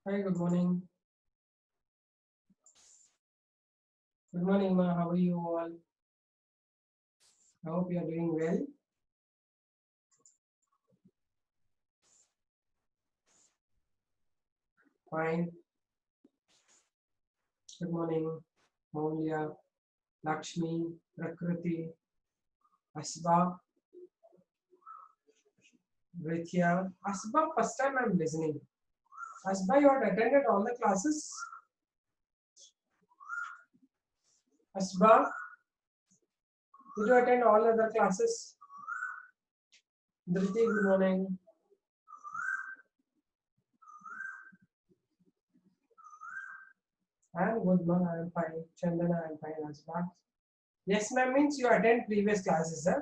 Hi, good morning. Good morning, ma. How are you all? I hope you are doing well. Fine. Good morning, Moulya, Lakshmi, Prakriti, Asba, Rithya. Asba, first time I'm listening. Asba, you had attended all the classes? Asba, did you attend all other classes? Dhriti, good morning. I'm good, ma. I'm fine. Chandana, I'm fine. Asba. Yes, ma'am, means you attend previous classes, huh?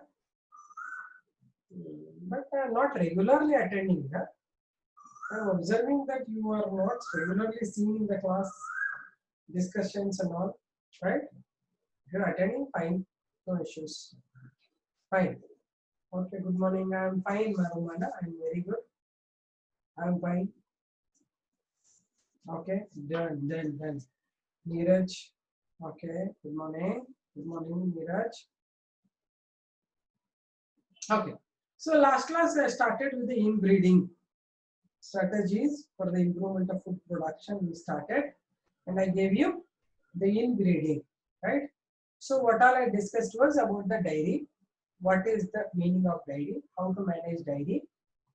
But not regularly attending, huh? I'm observing that you are not regularly seen in the class discussions and all, right? If you're attending, fine, no issues. Fine. Okay, good morning. I'm fine, Marumana. I'm very good. I'm fine. Okay, done. Neeraj. Okay, good morning. Good morning, Neeraj. Okay. So last class I started with the inbreeding strategies for the improvement of food production. We started, and I gave you the inbreeding, right? So what all I discussed was about the dairy, what is the meaning of dairy, how to manage dairy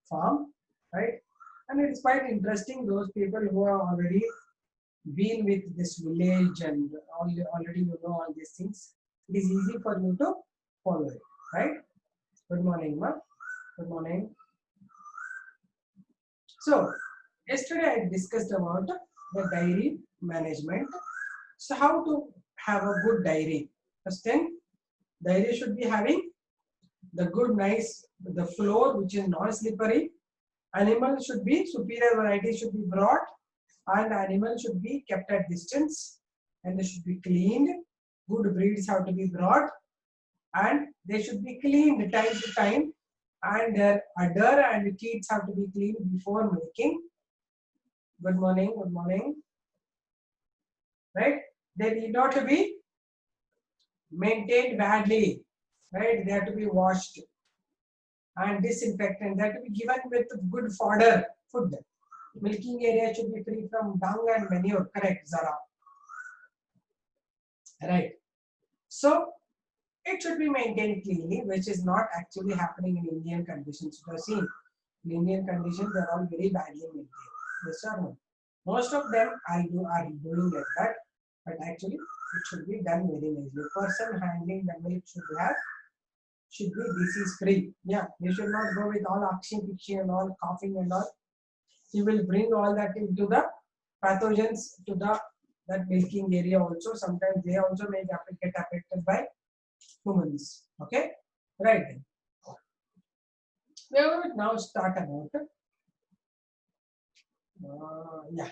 farm, right? And it's quite interesting. Those people who have already been with this village and already you know all these things, it is easy for you to follow it, right? Good morning, ma. Good morning. So yesterday I discussed about the dairy management. So how to have a good dairy? First thing, dairy should be having the good nice the floor which is non-slippery. Animal should be superior variety should be brought, and animal should be kept at distance, and they should be cleaned. Good breeds have to be brought, and they should be cleaned time to time, and their udder and teeth have to be cleaned before milking. Good morning, good morning. Right? They need not to be maintained badly. Right? They have to be washed and disinfectant. They have to be given with good fodder food. Milking area should be free from dung and manure. Correct, Zara. Right. So it should be maintained cleanly, which is not actually happening in Indian conditions. You have seen in Indian conditions, they are all very badly maintained. Yes or no? Most of them are doing like that, but actually it should be done very nicely. Person handling the milk should be disease free. Yeah, you should not go with all action, pitching and all coughing and all. You will bring all that into the pathogens to the that milking area also. Sometimes they also may get affected by humans. Okay, right then. We will now start about yeah.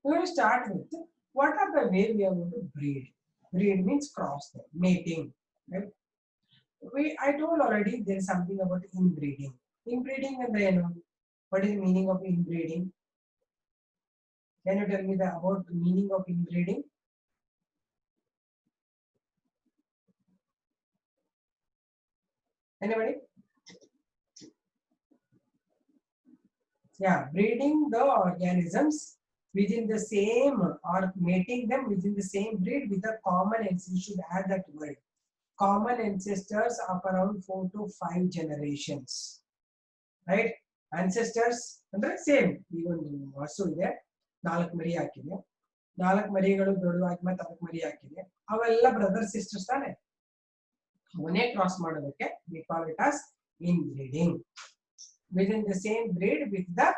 We will start with what are the way we are going to breed. Breed means cross them, mating. Right? I told already there is something about inbreeding. Inbreeding and then what is the meaning of inbreeding? Can you tell me about the meaning of inbreeding? Anybody? Yeah, breeding the organisms within the same or mating them within the same breed with a common ancestor. You should add that word. Common ancestors of around 4 to 5 generations. Right? Ancestors ಅಂದ್ರೆ same ಈಗ ಒಂದು ಹಸು ಇದೆ 4 ಮರಿ ಹಾಕಿದೆ 4 ಮರಿಗಳು ದೊಡ್ಡವಾಗಿ ಮತ್ತೆ ಅದಕ್ಕೆ ಮರಿ ಹಾಕಿದೆ ಅವೆಲ್ಲ ಬ್ರದರ್ ಸಿಸ್ಟರ್ಸ್ ತಾನೆ ಅವನೇ ಕ್ರಾಸ್ ಮಾಡೋದಕ್ಕೆ we call it as inbreeding within the same breed with the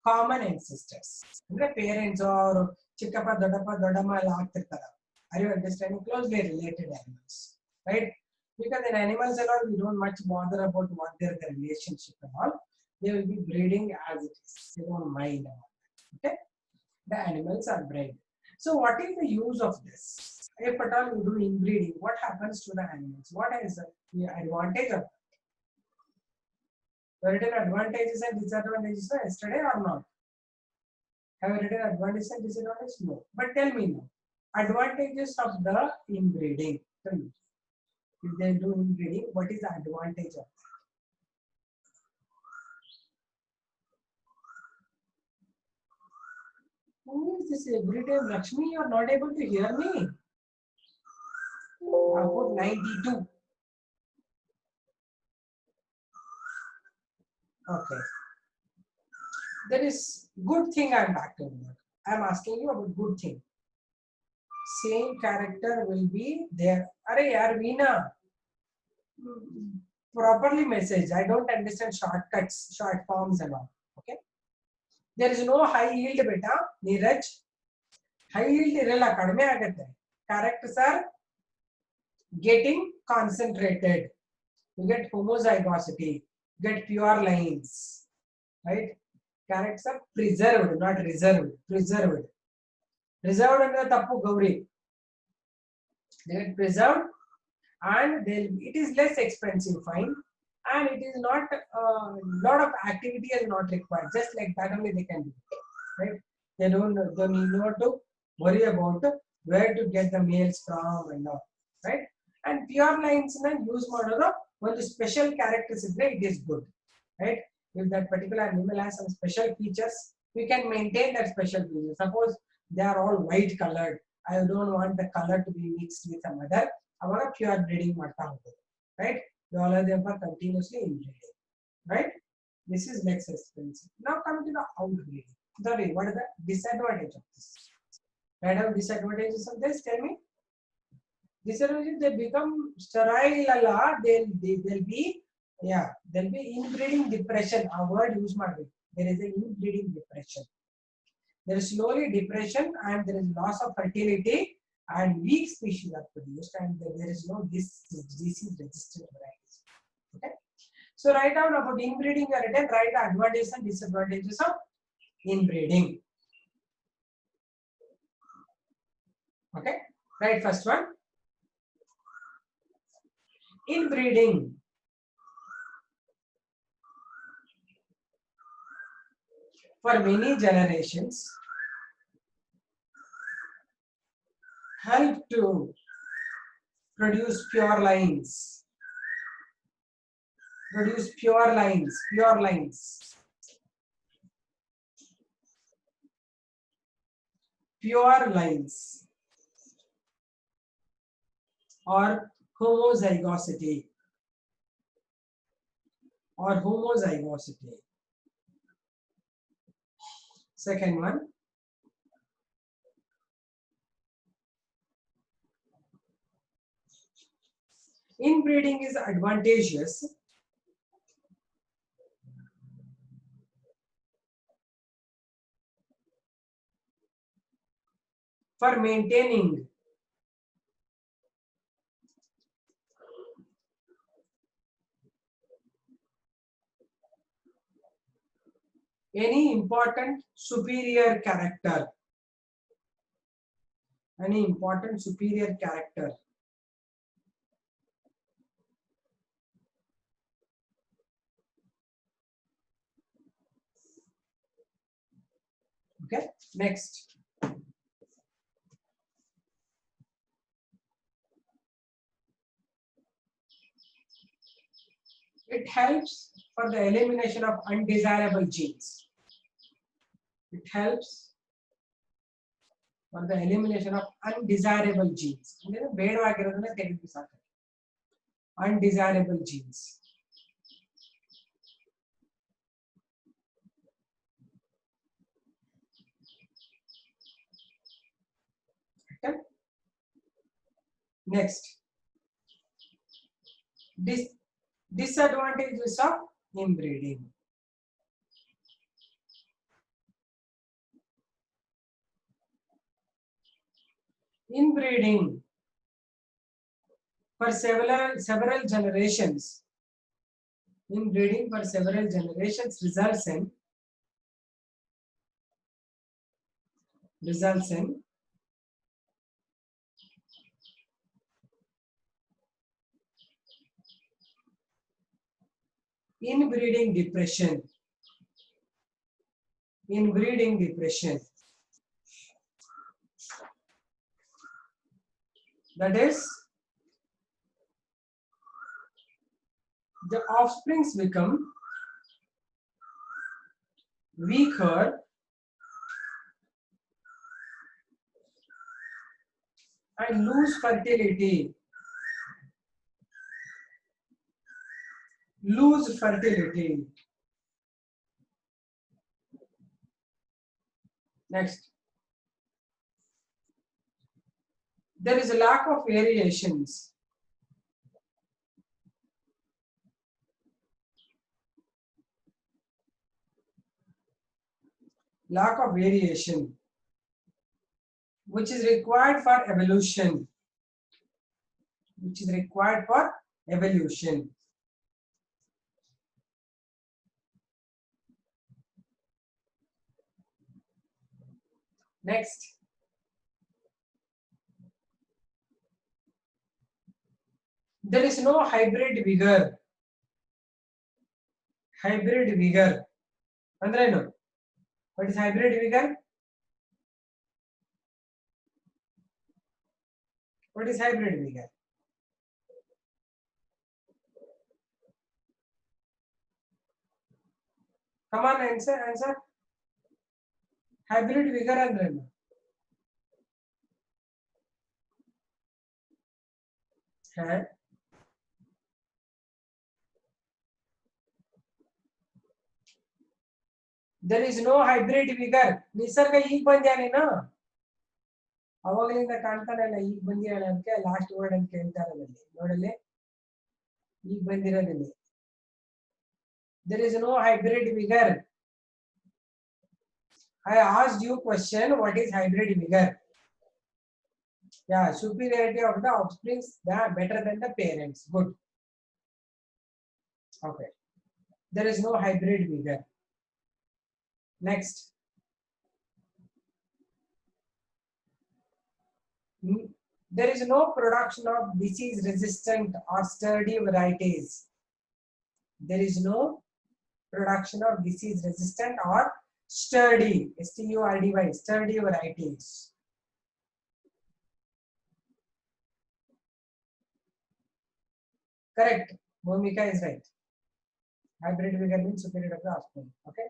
common ancestors ಅಂದ್ರೆ ಪೇರೆಂಟ್ಸ್ ಅವರು ಚಿಕ್ಕಪ್ಪ ದೊಡ್ಡಮ್ಮ ಎಲ್ಲ ಆಗ್ತಿರ್ತಾರ are you understanding closely related animals right because in animals and all we don't much bother about what their relationship and all they will be breeding as it is they don't mind about that. Okay, the animals are bred. So what is the use of this? If at all you do inbreeding, what happens to the animals? What is the advantage of that? Certain advantages and disadvantages yesterday or not? Have you written advantages and disadvantages? No. But tell me now, advantages of the inbreeding. Tell me. If they do inbreeding, what is the advantage of that? Who is this every time? Lakshmi, you are not able to hear me. I put 92. Okay. There is good thing I am talking about. I am asking you about good thing. Same character will be there. Are yaar Veena, properly message. I don't understand shortcuts, short forms and all. Okay. There is no high yield beta, Neeraj. High yield irrella kadme agate. Characters are getting concentrated. You get homozygosity, get pure lines, right? Characters are preserved, not reserved. Preserved. Reserved and tappu Gauri. They get preserved and it is less expensive, fine, and it is not lot of activity is not required. Just like that only they can do, right? They need not to worry about where to get the mails from and all, right? And pure lines use model one special characters is it is good, right? If that particular animal has some special features, we can maintain that special feature. Suppose they are all white colored. I don't want the color to be mixed with some other. I want a pure breeding right? All of them are continuously inbreeding, right? This is less expensive. Now come to the outbreeding. Sorry, what is the disadvantage of this? Right, have disadvantages of this? Tell me. Disadvantages, they become sterile. They'll be, yeah, there'll be inbreeding depression. A word used by there is an inbreeding depression. There is slowly depression and there is loss of fertility and weak species are produced and there is no disease resistant varieties. Okay. So write down about inbreeding. You are written, write the advantages and disadvantages of inbreeding. Okay. Right, first one. Inbreeding. For many generations help to produce pure lines. Produce pure lines. Pure lines. Pure lines. Or homozygosity. Or homozygosity. Second one. Inbreeding is advantageous for maintaining any important superior character. Any important superior character. Okay, next. It helps for the elimination of undesirable genes. It helps for the elimination of undesirable genes. Undesirable genes. Okay. Next. Disadvantages of inbreeding. Inbreeding for several generations. Inbreeding for several generations results in inbreeding depression. inbreeding depression. That is, the offsprings become weaker and lose fertility. Lose fertility. Next. There is a lack of variations. Lack of variation, which is required for evolution. Which is required for evolution. Next. There is no hybrid vigor. Hybrid vigor. Andre no. What is hybrid vigor? What is hybrid vigor? Come on, answer. Hybrid vigor andre no. है there is no hybrid vigor. ನಿಸರ್ಗ ಈಗ ಬಂದ್ಯಾನೆ ನಾ ಅವಾಗಲಿಂದ ಕಾಣ್ತಾನೆ ಇಲ್ಲ ಈಗ ಬಂದಿರಲ್ಲ ಅಂತ last word ಅಂತ ಹೇಳ್ತಾರೆ ಅಲ್ಲಿ ನೋಡಲ್ಲಿ ಈಗ ಬಂದಿರೋದಿಲ್ಲ. There is no hybrid vigor. I asked you question, what is hybrid vigor? Yeah, superiority of the offspring, better than the parents. Good. Okay. There is no hybrid vigor. Next. There is no production of disease resistant or sturdy varieties. There is no production of disease resistant or sturdy, S-T-U-R-D-Y, sturdy varieties. Correct. Bhumika is right. Hybrid vigor means superior of the offspring. Okay.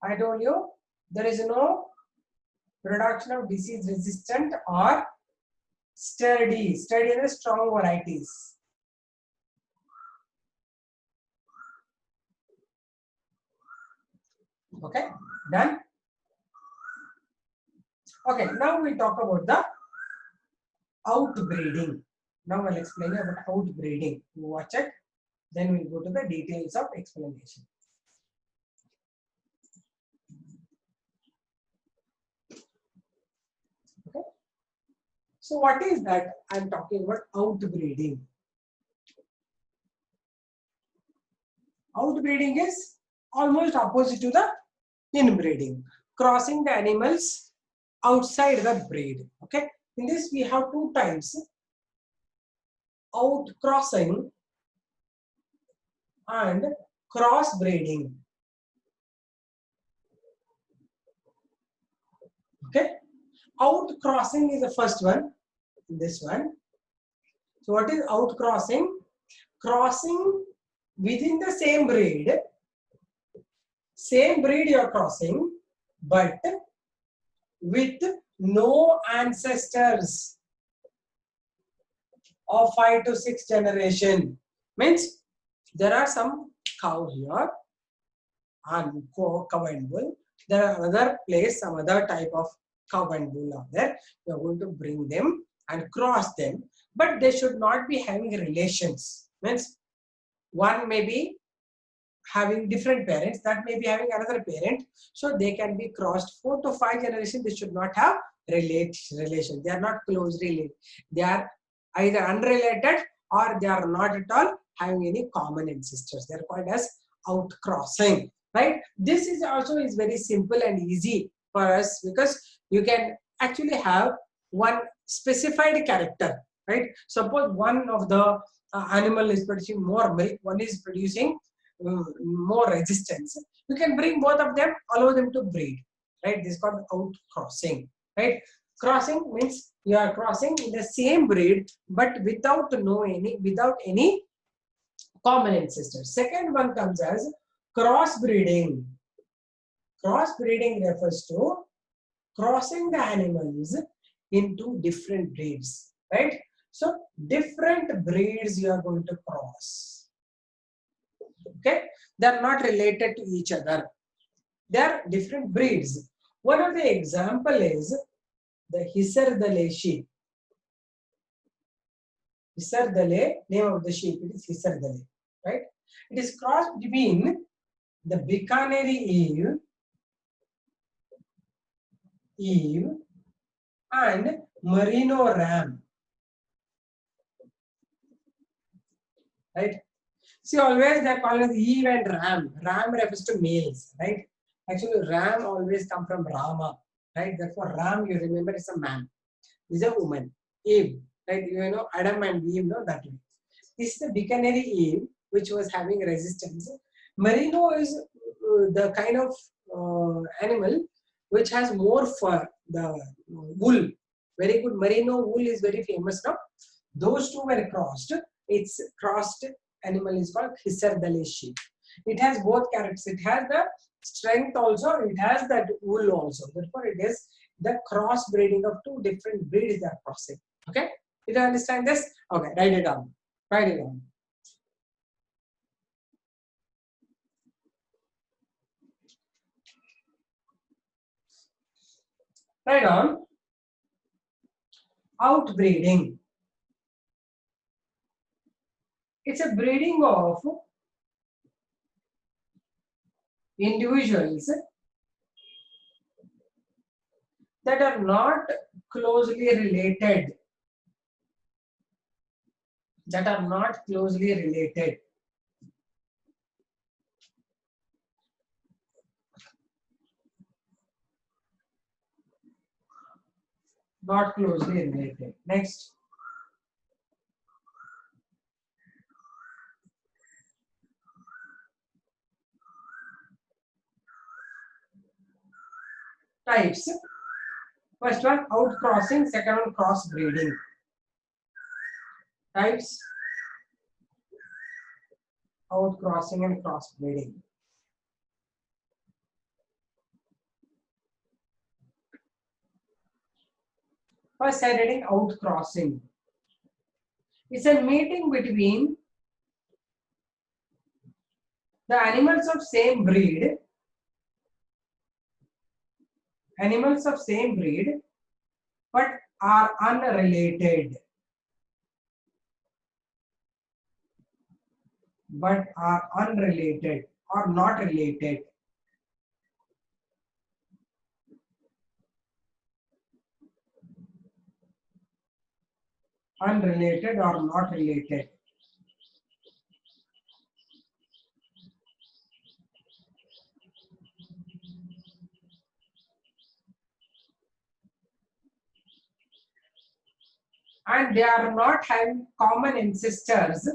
I told you there is no production of disease resistant or sturdy. Sturdy are strong varieties. Okay. Done. Okay. Now we talk about the outbreeding. Now I'll explain you about outbreeding. You watch it. Then we'll go to the details of explanation. Okay. So what is that? I'm talking about outbreeding. Outbreeding is almost opposite to the inbreeding, crossing the animals outside the breed. Okay. In this we have two types: outcrossing and crossbreeding. Okay. Outcrossing is the first one. This one. So what is outcrossing? Crossing within the same breed. Same breed you are crossing, but with no ancestors of 5 to 6 generation. Means there are some cow here and cow and bull. There are another place, some other type of cow and bull are there. You are going to bring them and cross them, but they should not be having relations. Means one may be having different parents, that may be having another parent, so they can be crossed. 4 to 5 generations, they should not have relation. They are not closely related. They are either unrelated or they are not at all having any common ancestors. They are called as outcrossing. Right? This is also is very simple and easy for us, because you can actually have one specified character. Right? Suppose one of the animal is producing more milk, one is producing more resistance. You can bring both of them, allow them to breed. right? This is called outcrossing, right? Crossing means you are crossing in the same breed, but without any common ancestors. Second one comes as crossbreeding. Crossbreeding refers to crossing the animals into different breeds, right? So different breeds you are going to cross. Okay, they are not related to each other. They are different breeds. One of the example is the Hisardale sheep. Hisardale, name of the sheep, it is Hisardale, right? It is crossed between the Bikaneri Eve and Merino ram, right? See, always they call it Eve and ram. Ram refers to males, right? Actually, ram always come from Rama, right? Therefore, ram you remember is a man, is a woman. Eve, right? You know, Adam and Eve, no, that way. This is the Bikaneri Eve, which was having resistance. Merino is the kind of animal which has more fur, the wool. Very good. Merino wool is very famous now. Those two were crossed. Its crossed animal is called Hisardale sheep. It has both characters. It has the strength also. It has that wool also. Therefore, it is the crossbreeding of two different breeds they are crossing. Okay. Did you understand this? Okay. Write it down. Write it down. Write down. Outbreeding. It's a breeding of individuals that are not closely related. That are not closely related. Not closely related. Next. Types. First one, outcrossing. Second one, crossbreeding. Types. Outcrossing and crossbreeding. First, I reading outcrossing. It's a meeting between the animals of same breed. Animals of same breed, but are unrelated. But are unrelated or not related. Unrelated or not related. And they are not having common ancestors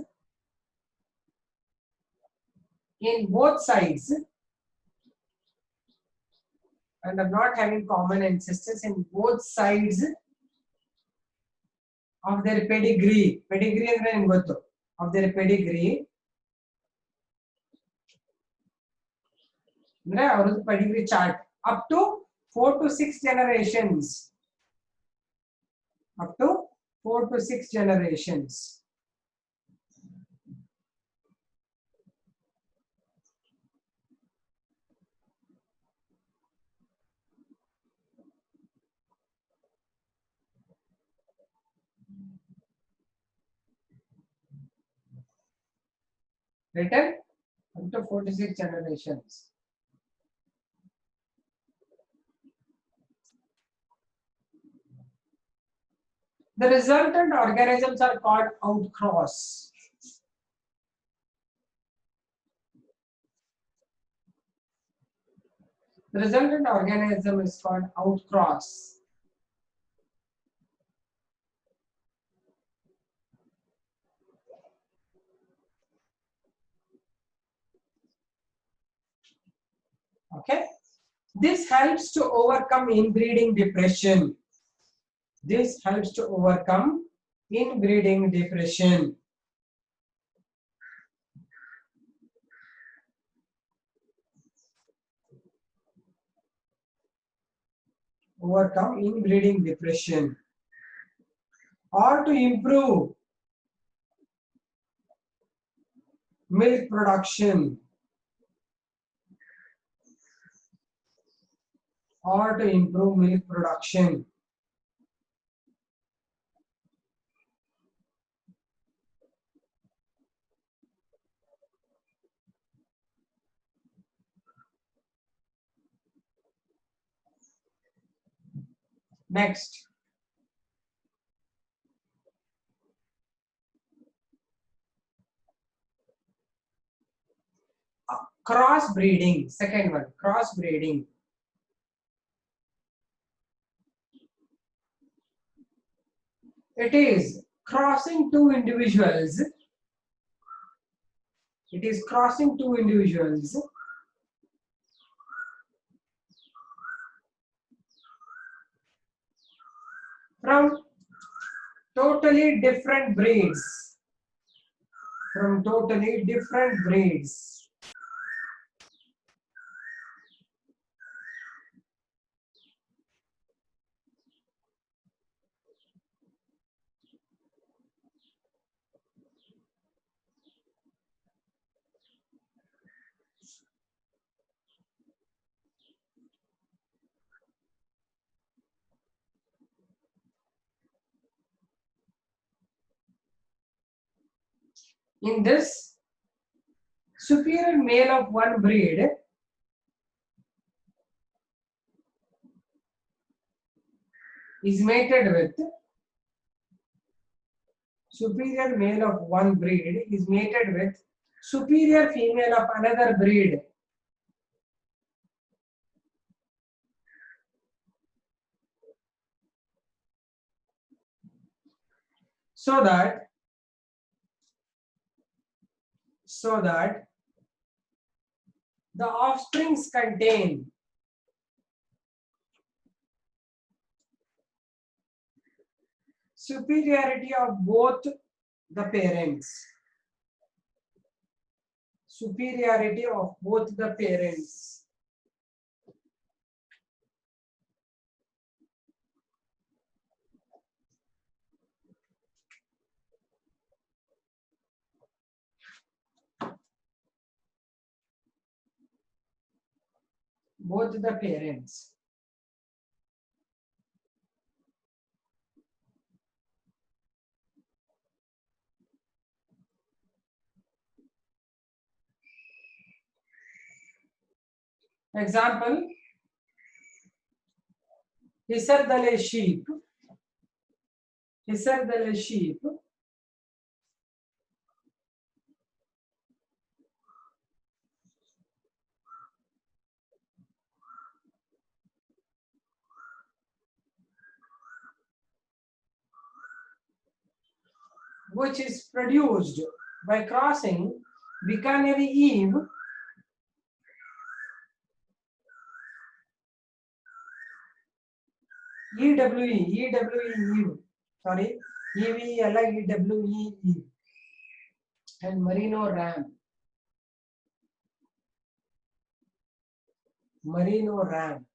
in both sides, and are not having common ancestors in both sides of their pedigree. Pedigree andre nimge gottu. Of their pedigree. Andre avರದ್ದು pedigree chart up to 4 to 6 generations. Up to 4 to 6 generations. Written up to 4 to 6 generations. The resultant organisms are called outcross. The resultant organism is called outcross. Okay. This helps to overcome inbreeding depression. This helps to overcome inbreeding depression. Overcome inbreeding depression. Or to improve milk production. Or to improve milk production. Next. Crossbreeding. Second one, crossbreeding. It is crossing two individuals. It is crossing two individuals from totally different breeds. From totally different breeds. In this, superior male of one breed is mated with superior male of one breed is mated with superior female of another breed. So that the offsprings contain superiority of both the parents. Superiority of both the parents. Both the parents. Example, Hisardale sheep. Hisardale sheep which is produced by crossing Bikaneri Eve EWE, sorry, EWE, and Merino Ram. Merino Ram.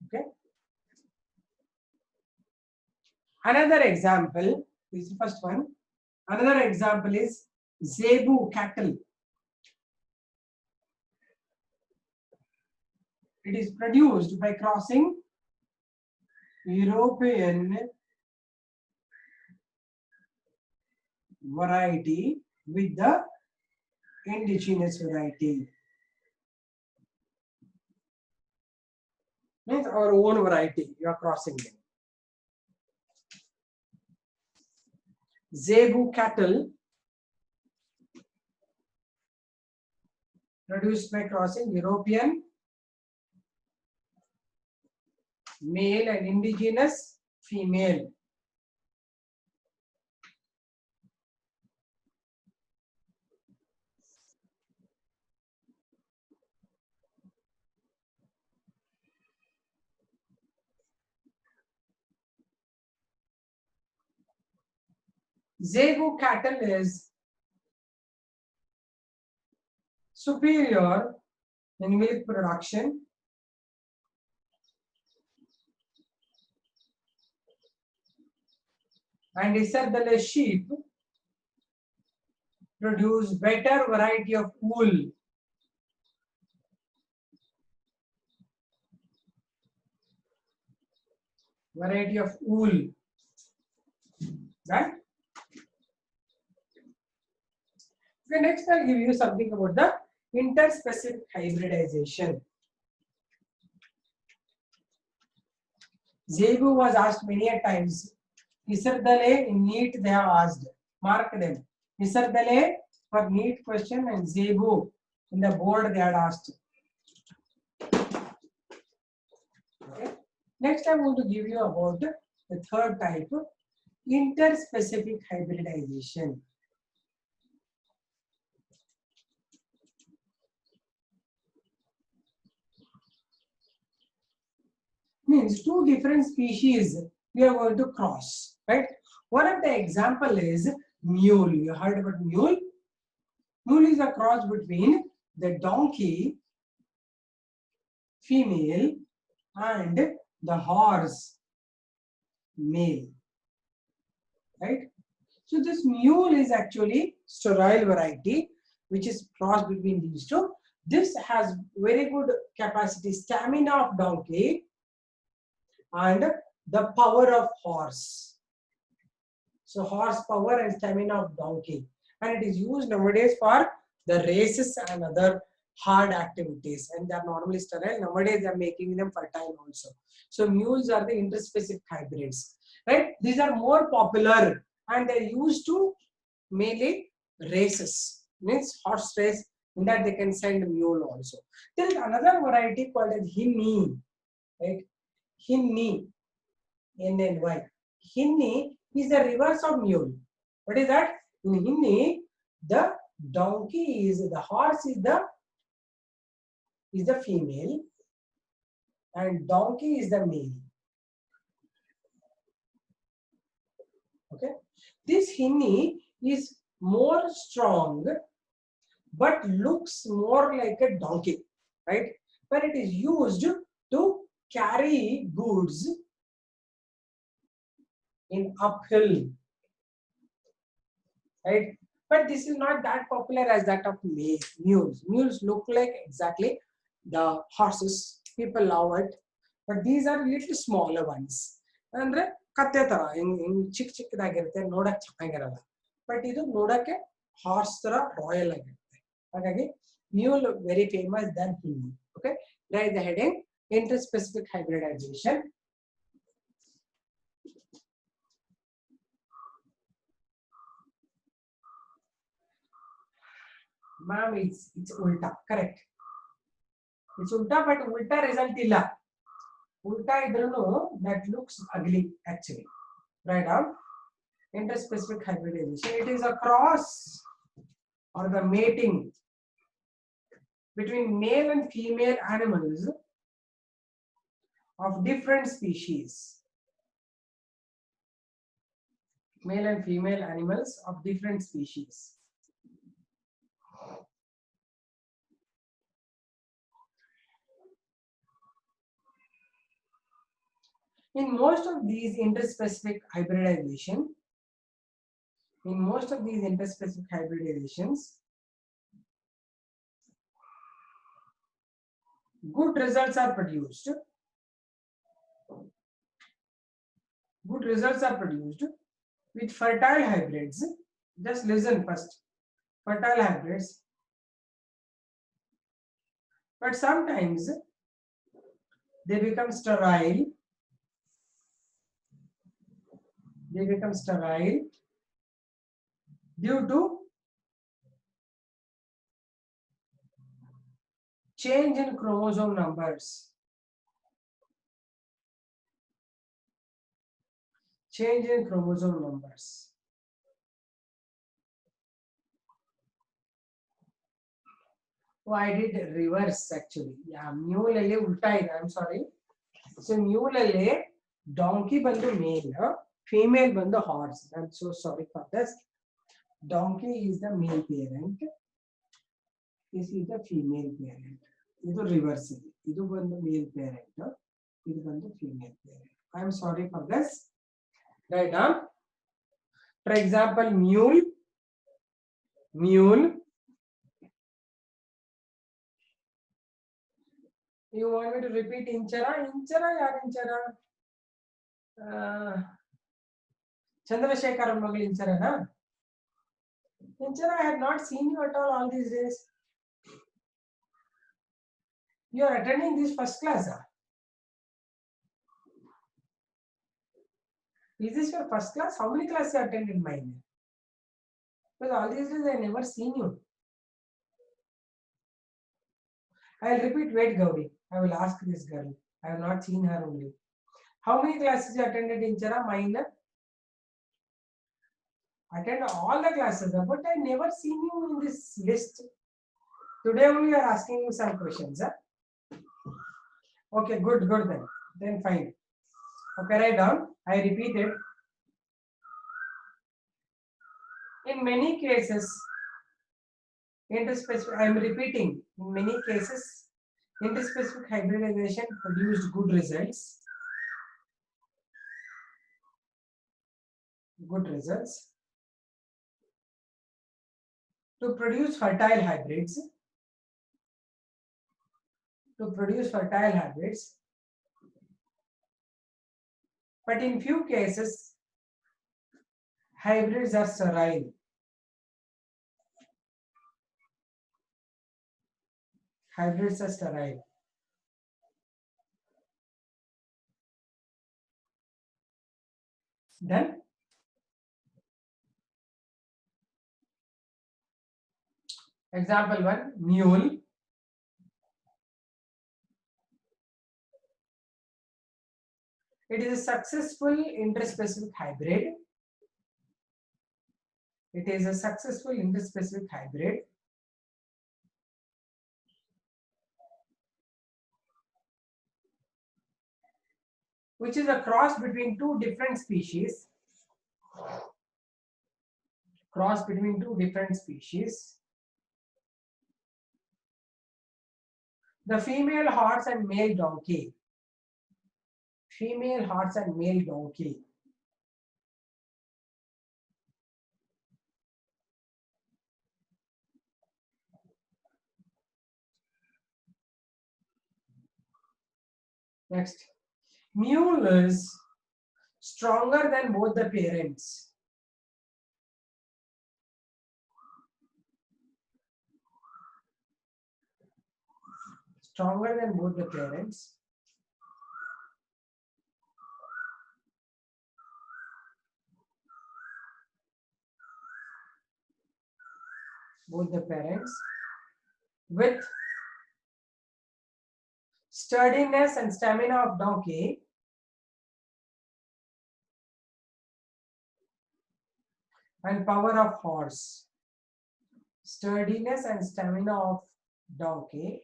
Okay. Another example is the first one. Another example is Zebu cattle. It is produced by crossing European variety with the indigenous variety. Means our own variety, you are crossing them. Zebu cattle produced by crossing European male and indigenous female. Zebu cattle is superior in milk production and Isardale sheep produce better variety of wool. Variety of wool. Right? Okay, next I'll give you something about the interspecific hybridization. Zebu was asked many a times. Isardale in NEET they have asked. Mark them. Isardale for NEET question and Zebu in the board they had asked. Okay. Next I'm going to give you about the third type, interspecific hybridization. Means two different species we are going to cross, right? One of the example is mule. You heard about mule? Mule is a cross between the donkey female and the horse male, right? So this mule is actually sterile variety which is crossed between these two. This has very good capacity, stamina of donkey and the power of horse. So horsepower and stamina of donkey, and it is used nowadays for the races and other hard activities, and they are normally sterile. Nowadays they are making them fertile also. So mules are the interspecific hybrids, right? These are more popular and they are used to mainly races, means horse race. In that they can send mule also. There is another variety called as hinny, right? Hinny, N-N-Y. Hinny is the reverse of mule. What is that? In Hinny, the donkey is, the horse is the female and donkey is the male. Okay. This Hinny is more strong but looks more like a donkey, right? But it is used to carry goods in uphill, right? But this is not that popular as that of mules. Mules look like exactly the horses. People love it, but these are little smaller ones. And katte tara in chick chikkadagirutte nodak chennagiralla. But idu nodake horse tara royal agirutte. Hagagi mule very famous than Hinny. Okay, write the heading interspecific hybridization. Ma'am, it's ulta, correct. It's ulta, but ulta result illa. Ulta idrunu that looks ugly actually. Write down interspecific hybridization. It is a cross or the mating between male and female animals of different species. Male and female animals of different species. In most of these interspecific hybridizations, good results are produced. Good results are produced with fertile hybrids. Just listen first. Fertile hybrids. But sometimes they become sterile. They become sterile due to change in chromosome numbers. Change in chromosome numbers. Oh, I did reverse actually. Yeah, mule alle ulta ide. I'm sorry. So mule alle donkey bandu male. Female ಬಂದು horse. I'm so sorry for this. Donkey is the male parent. This is the female parent. ಇದು reverse ಇದೆ. ಇದು ಬಂದು male parent. ಇದು ಬಂದು female parent. I'm sorry for this. Right down. For example, mule. Mule. You want me to repeat inchara? Inchara, yaar inchara? Chandrasekhar Magal inchara na? Inchara, I have not seen you at all these days. You are attending this first class. Is this your first class? How many classes you attended mine? Because all these days I never seen you. I will repeat, wait Gauri. I will ask this girl. I have not seen her only. How many classes you attended in Chara? Mine? Attend all the classes, but I never seen you in this list. Today only you are asking me some questions. Huh? Okay, good then. Then fine. Okay, write down. I repeat it. In many cases, interspecific, I am repeating. In many cases, interspecific hybridization produced good results. Good results. To produce fertile hybrids. To produce fertile hybrids. But in few cases, hybrids are sterile. Hybrids are sterile. Then, example 1, mule. It is a successful interspecific hybrid. It is a successful interspecific hybrid. Which is a cross between two different species. Cross between two different species. The female horse and male donkey. Female horse and male donkey. Next. Mule is stronger than both the parents. Stronger than both the parents. Both the parents. With sturdiness and stamina of donkey. And power of horse. Sturdiness and stamina of donkey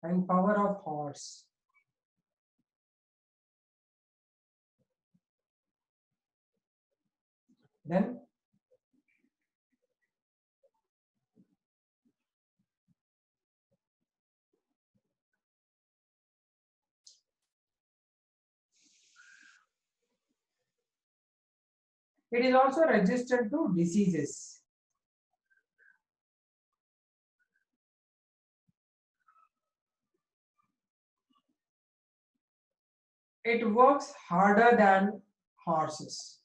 and power of horse. Then it is also resistant to diseases. It works harder than horses.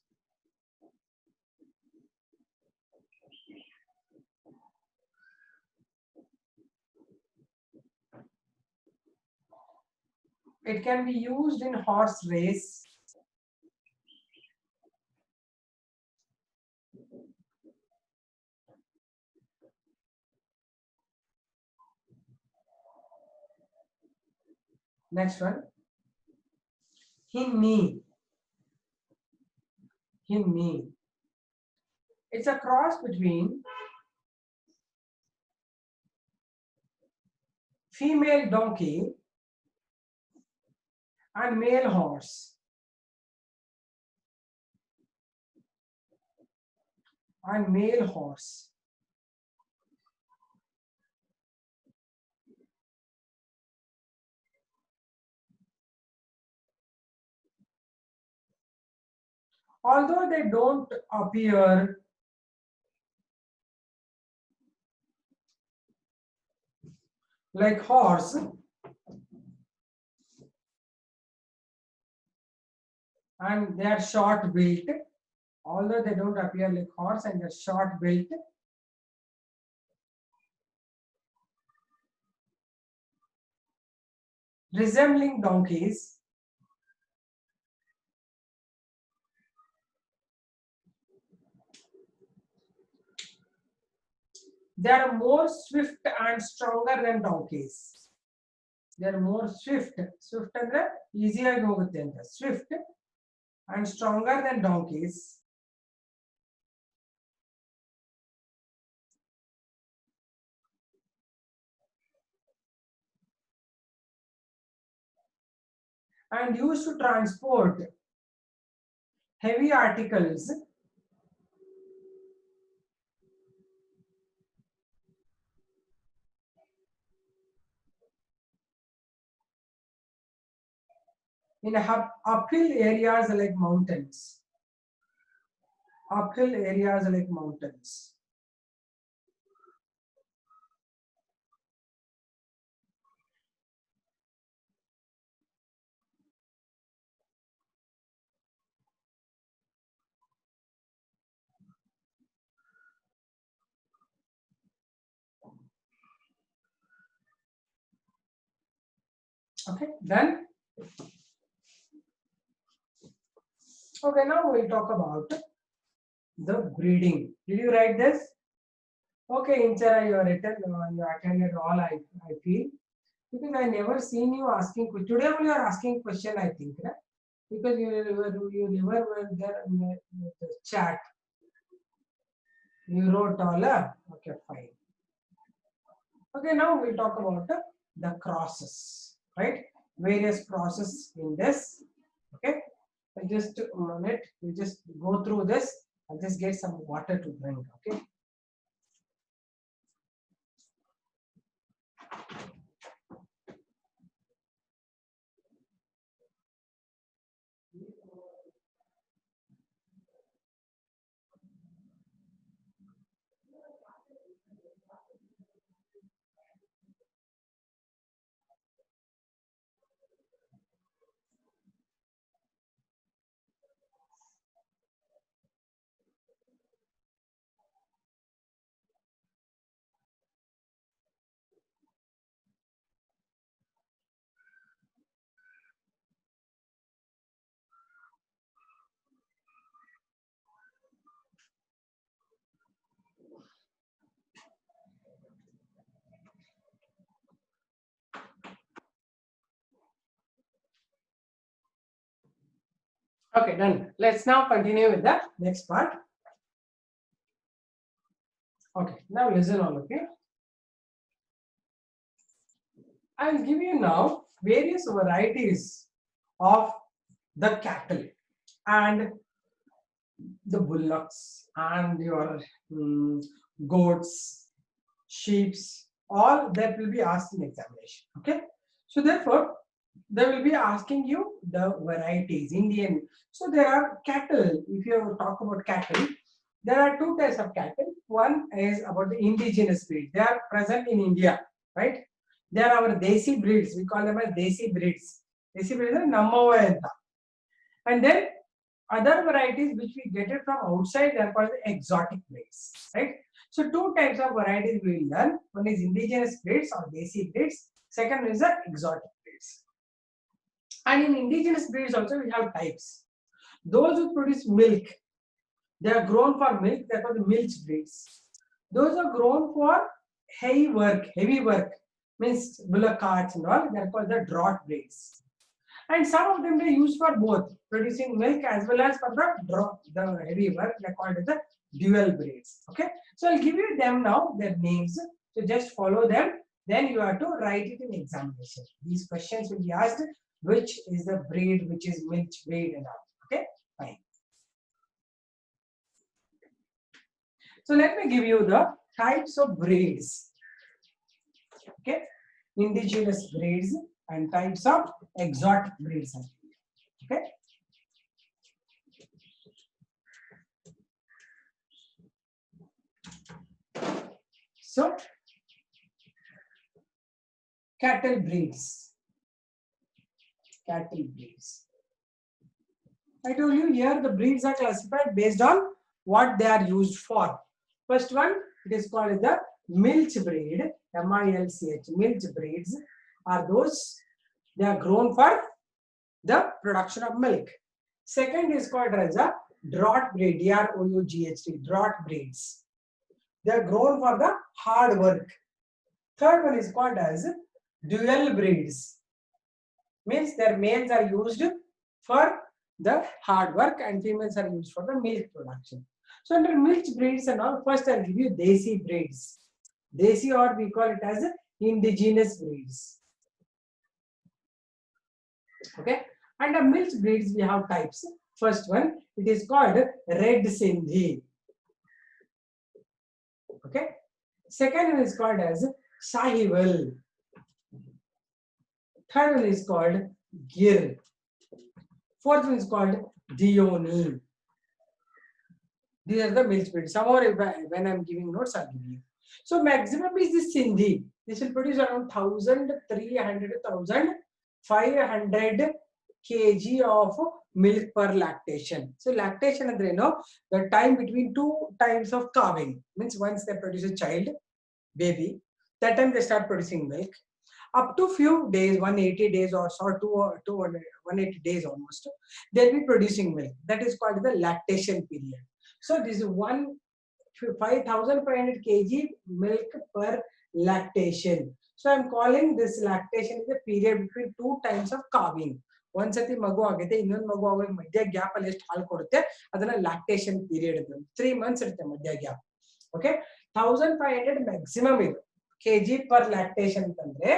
It can be used in horse race. Next one. Hinni. Hinni. It's a cross between female donkey and male horse. and male horse. Although they don't appear like horse, and they are short built, although they don't appear like horse and they're short built, resembling donkeys, they are more swift and stronger than donkeys. They are more swift. Swift ಅಂದ್ರೆ ಈಸಿಯಾಗಿ ಹೋಗುತ್ತೆ ಅಂತ. Swift and stronger than donkeys. And used to transport heavy articles in uphill areas like mountains. Uphill areas like mountains. Okay, done. Okay, now we'll talk about the breeding. Did you write this? Okay, Inchara, you are written, you attended all, I feel. Because I never seen you asking, today only you are asking question, I think, right? Because you never were there in the chat. You wrote all, okay, fine. Okay, now we'll talk about the crosses, right? Various crosses in this, okay? Just a minute, we just go through this. I'll just get some water to drink, okay? Okay, done. Let's now continue with the next part. Okay, now listen all of you. I'll give you now various varieties of the cattle and the bullocks and your goats, sheeps, all that will be asked in examination. Okay, so therefore they will be asking you the varieties Indian. So there are cattle. If you talk about cattle, there are two types of cattle. One is about the indigenous breed. They are present in India, right? They are our desi breeds. We call them as desi breeds. Desi breeds are Nammawa anta. And then other varieties which we get it from outside, they are called the exotic breeds, right? So two types of varieties we will learn. One is indigenous breeds or desi breeds. Second is the exotic breeds. And in indigenous breeds also we have types. Those who produce milk, they are grown for milk, they are called the milch breeds. Those are grown for heavy work, means bullock carts and all, they are called the draught breeds. And some of them they use for both, producing milk as well as for the heavy work, they are called as the dual breeds. Okay, so I'll give you them now, their names. So just follow them, then you have to write it in examination. These questions will be asked, which is the breed, which is milch breed and all. Okay, fine. So let me give you the types of breeds. Okay, indigenous breeds and types of exotic breeds. Okay. So cattle breeds. Cattle breeds. I told you here the breeds are classified based on what they are used for. First one, it is called the milch breed, MILCH. Milch breeds are those, they are grown for the production of milk. Second is called as a draught breed, DROUGHT, draught breeds. They are grown for the hard work. Third one is called as dual breeds. Means their males are used for the hard work and females are used for the milk production. So under milk breeds and all, first I'll give you Desi breeds. Desi, or we call it as indigenous breeds. Okay. Under milk breeds we have types. First one, it is called Red Sindhi. Okay. Second one is called as Sahiwal. Third one is called Gir. Fourth one is called Dioni. These are the milk breeds. Some more when I'm giving notes, I'll give you. So maximum is the Sindhi. This will produce around 1,300 to 1,500 kg of milk per lactation. So lactation andre the time between two times of calving. Means once they produce a child, baby, that time they start producing milk. Up to few days, 180 days or so, 180 days almost, they'll be producing milk. That is called the lactation period. So this is 5,500 kg milk per lactation. So I'm calling this lactation is the period between two times of calving. One sati magu agite, innond magu avage madhya gap alli ಎಷ್ಟು ಹಾಲು ಕೊಡುತ್ತೆ ಅದನ್ನ lactation period ಅಂತ. 3 months ಇರುತ್ತೆ ಮಧ್ಯ gap. Okay, 1,500 maximum ಇದು kg per lactation ಅಂತಂದ್ರೆ.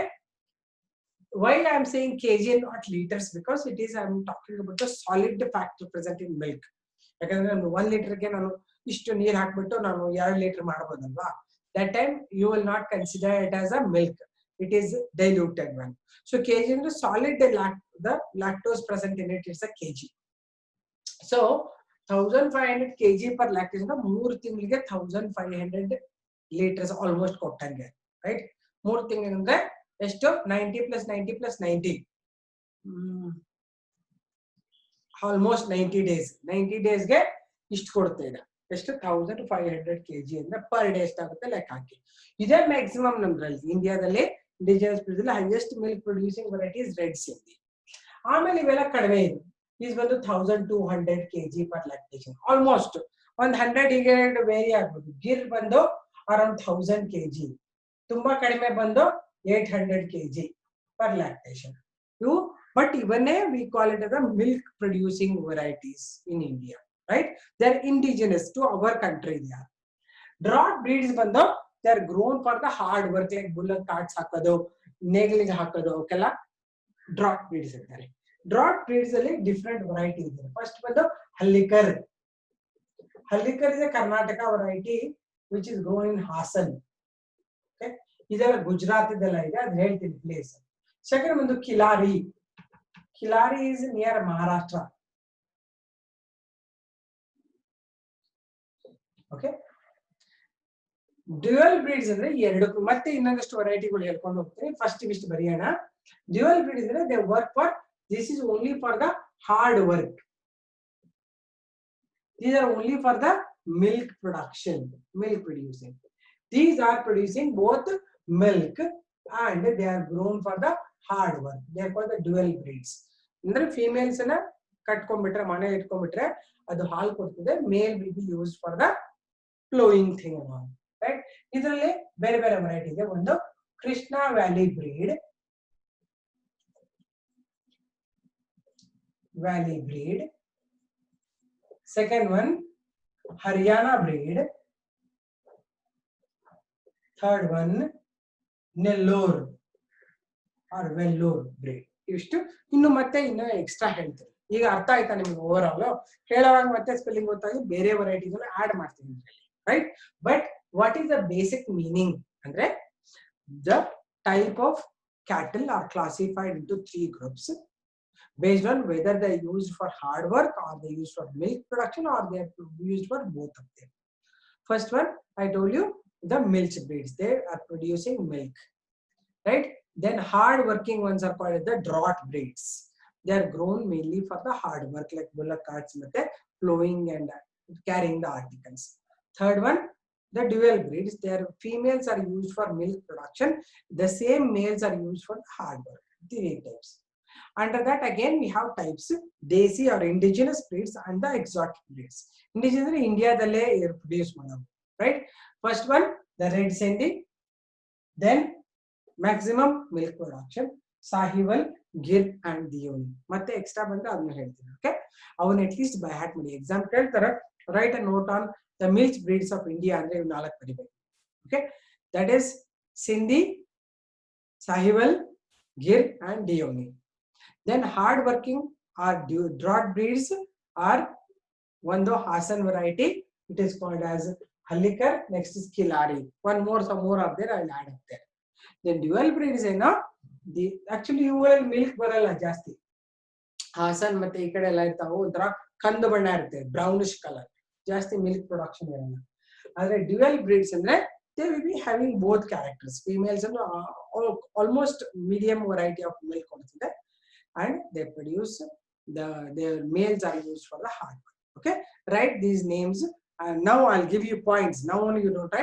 Why I am saying kg and not liters? Because it is, I am talking about the solid factor present in milk. ಯಾಕಂದ್ರೆ ನಾನು 1 ಲೀಟರ್ಗೆ ನಾನು ಇಷ್ಟು ನೀರು ಹಾಕ್ಬಿಟ್ಟು ನಾನು 2 litre ಮಾಡಬಹುದಲ್ವಾ? That time you will not consider it as a milk. It is diluted one. So kg is the solid, the lactose present in it is a kg. So 1,500 kg per lactation, 3 ತಿಂಗಳಿಗೆ 1,500 liters almost ಕೊಟ್ಟಂಗೆ, right? 3 ತಿಂಗಳಿಗೆ ಎಷ್ಟು 90 plus 90 plus 90, almost 90 days. 90 days ಗೆ ಇಷ್ಟು ಕೊಡುತ್ತೆ ಈಗ. ಎಷ್ಟು 1,500 kg ಅಂದ್ರೆ ಪರ್ ಡೇ ಎಷ್ಟಾಗುತ್ತೆ ಲೆಕ್ಕ ಹಾಕಿ. ಇದೇ ಮ್ಯಾಕ್ಸಿಮಮ್ ನಮ್ದ್ರಲ್ಲಿ ಇಂಡಿಯಾದಲ್ಲಿ indigenous breed highest milk producing varieties red Sindhi. ಆಮೇಲೆ ಇವೆಲ್ಲ ಕಡಿಮೆ ಇದೆ. ಈಸ್ ಬಂದು 1,200 kg ಪರ್ ಲ್ಯಾಕ್ಟೇಷನ್, ಆಲ್ಮೋಸ್ಟ್ ಒಂದು 100 ಹೀಗೆ ವೇರಿ ಆಗ್ಬೋದು. ಗಿರ್ ಬಂದು ಅರೌಂಡ್ 1,000 kg, ತುಂಬಾ ಕಡಿಮೆ ಬಂದು 800 kg per lactation. But even we call it as a milk producing varieties in India, right? They are indigenous to our country. They are draught breeds bando, they are grown for the hard work like bullock carts hakado, neglige hakado, okella draught breeds irtare. Draught breeds alli different varieties ಇದೆ. First bando Hallikar. Hallikar is a Karnataka variety which is grown in Hassan. Okay, ಇದೆಲ್ಲ ಗುಜರಾತ್ ಇದೆಲ್ಲ ಇದೆ, ಅದು ಹೇಳ್ತೀನಿ place. Second ಒಂದು Khillari. Khillari is near Maharashtra. Okay, dual breeds ಅಂದ್ರೆ ಎರಡು, ಮತ್ತೆ ಇನ್ನೊಂದಷ್ಟು ವೆರೈಟಿಗಳು ಹೇಳ್ಕೊಂಡು ಹೋಗ್ತೀನಿ. ಫಸ್ಟ್ ಇಷ್ಟು ಬರೆಯೋಣ. ಡ್ಯುಯಲ್ ಬ್ರೀಡ್ಸ್ ಅಂದ್ರೆ they work for, this is only for the hard work. These are only for the milk production, milk producing. These are producing both milk and they are grown for the hard work. They are called the dual breeds. ಅಂದ್ರೆ females ನ ಕಟ್ಕೊಂಡ್ಬಿಟ್ರೆ, ಮನೆ ಇಟ್ಕೊಂಡ್ಬಿಟ್ರೆ ಅದು ಹಾಲು ಕೊಡ್ತದೆ. Male will be used for the ploughing thing, right? ಇದರಲ್ಲಿ ಬೇರೆ ಬೇರೆ ವೆರೈಟಿ ಇದೆ. ಒಂದು Krishna valley breed, valley breed. Second one Haryana breed. Third one Nellore or Vellore breed. ಇಷ್ಟು ಇನ್ನು ಮತ್ತೆ ಇನ್ನು ಎಕ್ಸ್ಟ್ರಾ ಹೇಳ್ತೀನಿ. ಈಗ ಅರ್ಥ ಆಯ್ತಾ ನಿಮ್ಗೆ? ಓವರ್ ಆಲ್ ಹೇಳುವಾಗ ಮತ್ತೆ ಸ್ಪೆಲ್ಲಿಂಗ್ ಗೊತ್ತಾಗಿ ಬೇರೆ ವೆರೈಟೀಸ್ ಆಡ್ ಮಾಡ್ತೀನಿ. right? But what is the basic meaning? Andre, the type of cattle are classified into 3 groups based on whether they're used for hard work or they're used for milk production or they're used for both of them. First one, I told you, the milch breeds. They are producing milk, right? Then hard working ones are called the draught breeds. They are grown mainly for the hard work like bullock carts, plowing and carrying the articles. Third one, the dual breeds. Their females are used for milk production. The same males are used for hard work. 3 types. Under that again we have types: desi or indigenous breeds and the exotic breeds. Indigenous India dalle produce madam, right? First one, the red Sindhi, then maximum milk production, Sahiwal, Gir and Deoni. ಮತ್ತೆ extra ಬಂದ್ರೆ ಅದನ್ನ ಹೇಳ್ತೀನಿ. Okay, ಅವನ್ನ at least by heart ಮಾಡಿ. Exam ಕೇಳ್ತಾರೆ, write a note on the milk breeds of India ಅಂದ್ರೆ ಇವು 4 ಬರಿಬೇಕು. Okay, that is Sindhi, Sahiwal, Gir and Deoni. Then hard working or draught breeds are one the Hassan variety. It is called as Hallikar. Next is Kilari. One more, some more up there. I'll add up there. Then dual breeds is the actually you will milk barala jasti. Hassan ಮತ್ತೆ ಈ ಕಡೆ ಎಲ್ಲ ಇರ್ತಾವು ಒಂಥರ ಕಂದು ಬಣ್ಣ ಇರುತ್ತೆ, brownish color. ಜಾಸ್ತಿ milk production ಇರಲ್ಲ. ಆದರೆ dual breeds ಅಂದ್ರೆ they will be having both characters. Females and almost medium variety of milk ಕೊಡ್ತಿದೆ. And they produce their males are used for the hard work. Okay, write these names and now I'll give you points. Now only you don't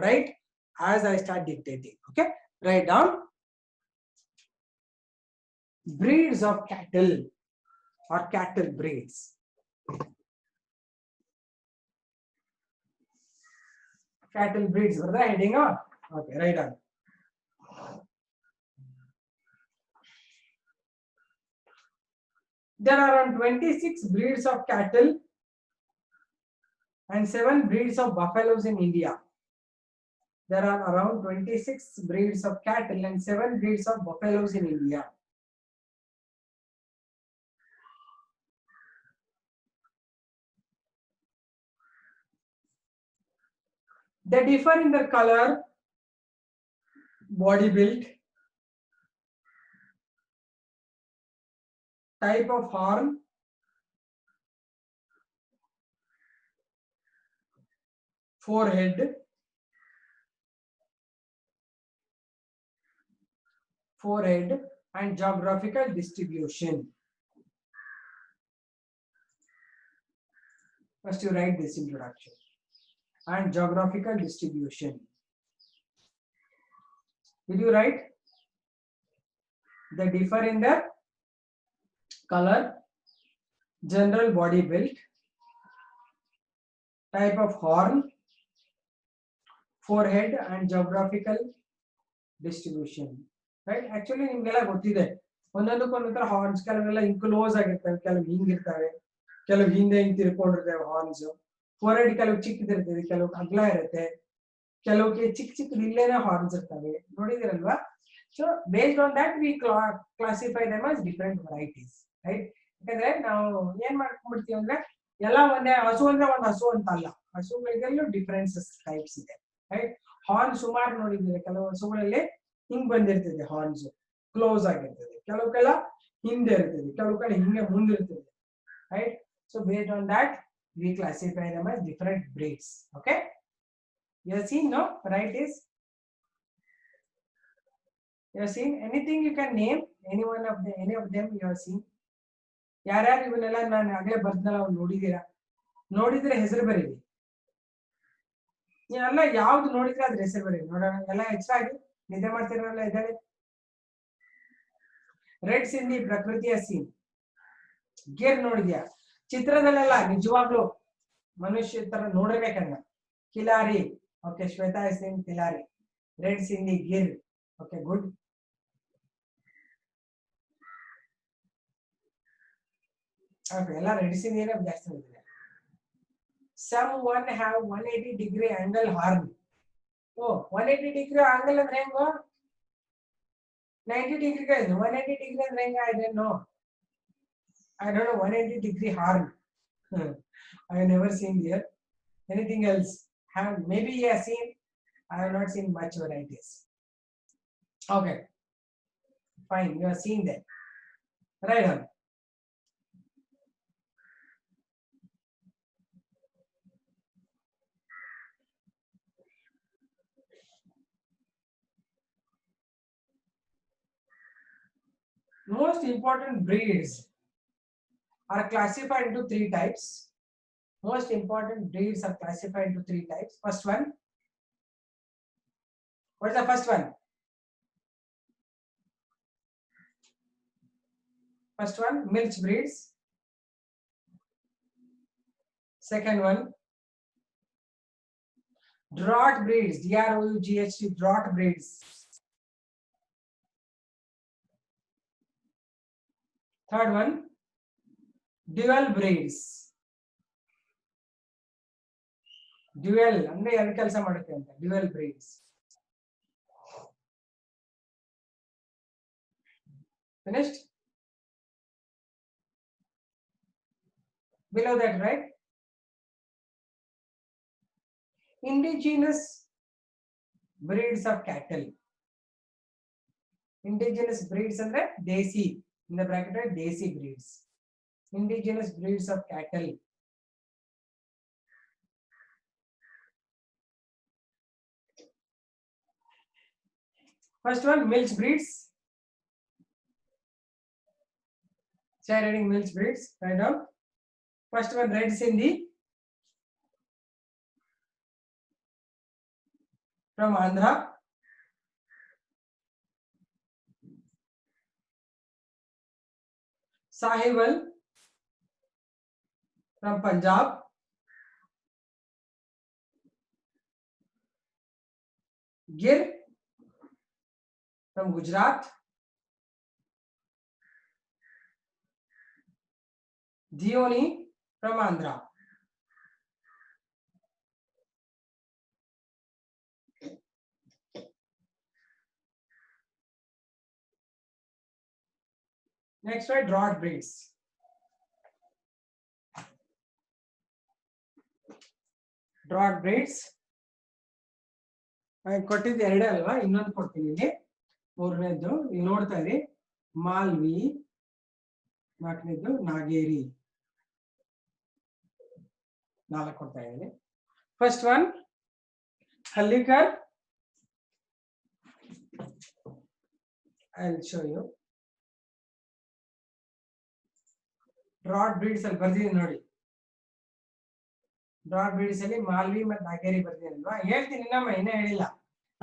write as I start dictating. Okay, write down breeds of cattle or cattle breeds. Cattle breeds, what the heading on? Okay, write down. There are around 26 breeds of cattle and 7 breeds of buffaloes in India. There are around 26 breeds of cattle and 7 breeds of buffaloes in India. They differ in their color, body build, type of horn, forehead, and geographical distribution. First you write this introduction and geographical distribution. Did you write? They differ in their color, general body build, type of horn, forehead and geographical distribution. Right? Actually ನಿಮಗೆಲ್ಲ ಗೊತ್ತಿದೆ, ಒಂದೊಂದಕ್ಕೊಂದೊಂಥರ horns ಕೆಲವೆಲ್ಲ ಹಿಂಗ್ close ಆಗಿರ್ತವೆ, ಕೆಲವು ಹಿಂಗಿರ್ತವೆ, ಕೆಲವು ಹಿಂದೆ ಹಿಂಗ್ ತಿರ್ಕೊಂಡಿರ್ತವೆ horns. Forehead ಕೆಲವು ಚಿಕ್ಕದಿರ್ತದೆ, ಕೆಲವು ಅಗಲ ಇರುತ್ತೆ, ಕೆಲವಕ್ಕೆ ಚಿಕ್ಕ ಚಿಕ್ಕದು ಇಲ್ಲೇನೆ ಹಾರ್ನ್ಸ್ ಇರ್ತವೆ, ನೋಡಿದಿರಲ್ವಾ? So based on that we classify them as different varieties, right? ಯಾಕಂದ್ರೆ ನಾವು ಏನ್ ಮಾಡ್ಕೊಂಡ್ಬಿಡ್ತೀವಿ ಅಂದ್ರೆ ಎಲ್ಲ ಒಂದೇ ಹಸು ಅಂದ್ರೆ ಒಂದು ಹಸು ಅಂತ ಅಲ್ಲ, ಹಸುಗಳಿಗೆಲ್ಲೂ ಡಿಫರೆನ್ಸಸ್ ಟೈಪ್ಸ್ ಇದೆ, ರೈಟ್? ಹಾರ್ನ್ ಸುಮಾರು ನೋಡಿದ್ರೆ ಕೆಲವು ಹಸುಗಳಲ್ಲಿ ಹಿಂಗ್ ಬಂದಿರ್ತದೆ, ಹಾರ್ನ್ಸ್ ಕ್ಲೋಸ್ ಆಗಿರ್ತದೆ, ಕೆಲವುಕೆಲ್ಲ ಹಿಂದೆ ಇರ್ತದೆ, ಕೆಲವು ಕಡೆ ಹಿಂಗೆ ಮುಂದಿರ್ತದೆ, right? So based on that we classify them as different breeds. Okay, you have seen, no? Varieties. You have seen anything you can name, any of them you have seen. ಯಾರ್ಯಾರು ಇವನ್ನೆಲ್ಲ ನಾನು ಆಗಲೇ ಬರ್ದ್ನಲ್ಲ ಅವ್ನು ನೋಡಿದೀರಾ? ನೋಡಿದ್ರೆ ಹೆಸರು ಬರೀರಿ. ನೀವೆಲ್ಲ ಯಾವ್ದು ನೋಡಿದ್ರೆ ಅದ್ರ ಹೆಸರು ಬರೀರಿ. ನೋಡೋಣ, ಎಲ್ಲ ಹೆಚ್ಚಾಗಿ ನಿದ್ದೆ ಮಾಡ್ತಿರೋಲ್ಲ ಇದ್ದಾರೆ. ರೆಡ್ ಸಿಂಧಿ ಪ್ರಕೃತಿಯ ಸೀನ್. ಗೇರ್ ನೋಡಿದ್ಯಾ? ಚಿತ್ರದಲ್ಲೆಲ್ಲ ನಿಜವಾಗ್ಲು ಮನುಷ್ಯ ತರ ನೋಡಿರ್ಬೇಕಂಗ. Khillari, okay, Shweta Singh Khillari. Red Sindhi, Gir, okay, good. Okay, ಎಲ್ಲ ರೆಡ್ ಸಿಂಧಿನೇ ಜಾಸ್ತಿ ನೋಡಿದ್ರೆ. Some one have 180-degree angle horn. Oh, 180-degree angle ಅಂದ್ರೆ ಹೆಂಗೋ? 90 degree ಇದೆ. 180 ಅಂದ್ರೆ ಹೆಂಗ? I don't know. I don't know 180-degree horn. I have never seen here. Anything else? Have maybe you have seen. I have not seen much varieties. Okay, fine. You have seen that. Right on. Most important breeds are classified into three types. Most important breeds are classified into three types. First one. What is the first one? First one, milch breeds. Second one, draught breeds. D-R-O-U-G-H-T, draught breeds. Third one, dual breeds. Dual, ಅಂದ್ರೆ ಎರಡು ಕೆಲಸ ಮಾಡುತ್ತೆ ಅಂತ. Dual breeds. Finished? Below that, right? Indigenous breeds of cattle. Indigenous breeds ಅಂದ್ರೆ ದೇಸಿ. In the bracket, desi breeds. Indigenous breeds of cattle. First one, milch breeds. Try reading milch breeds. Write down. First one, Red Sindhi from Andhra. Sahiwal from Punjab. Gir from Gujarat. Dhioni from Andhra. Next one, draught breeds. Draught breeds. ಕೊಟ್ಟಿದ್ದು ಎರಡೇ ಅಲ್ವಾ, ಇನ್ನೊಂದು ಕೊಡ್ತೀನಿ ಇಲ್ಲಿ. ಮೂರನೇದ್ದು ಇಲ್ಲಿ ನೋಡ್ತಾ ಇರಿ, ಮಾಲ್ವಿ. ನಾಲ್ಕನೇದ್ದು ನಾಗೇರಿ. ನಾಲ್ಕು ಕೊಡ್ತಾ ಇದ್ದೀನಿ. First one, Hallikar. I will show you. Draught breeds ಅಲ್ಲಿ ಬರ್ದಿದ್ದೀನಿ ನೋಡಿ. ಡ್ರಾಟ್ ಬ್ರೀಡ್ಸ್ ಅಲ್ಲಿ ಮಾಲ್ವಿ ಮತ್ತು ನಾಗೇರಿ ಬರ್ದಿದ್ದೀನಿ ಅಲ್ವಾ. ಹೇಳ್ತೀನಿ ನಮ್ಮ ಇನ್ನೂ ಹೇಳಿಲ್ಲ.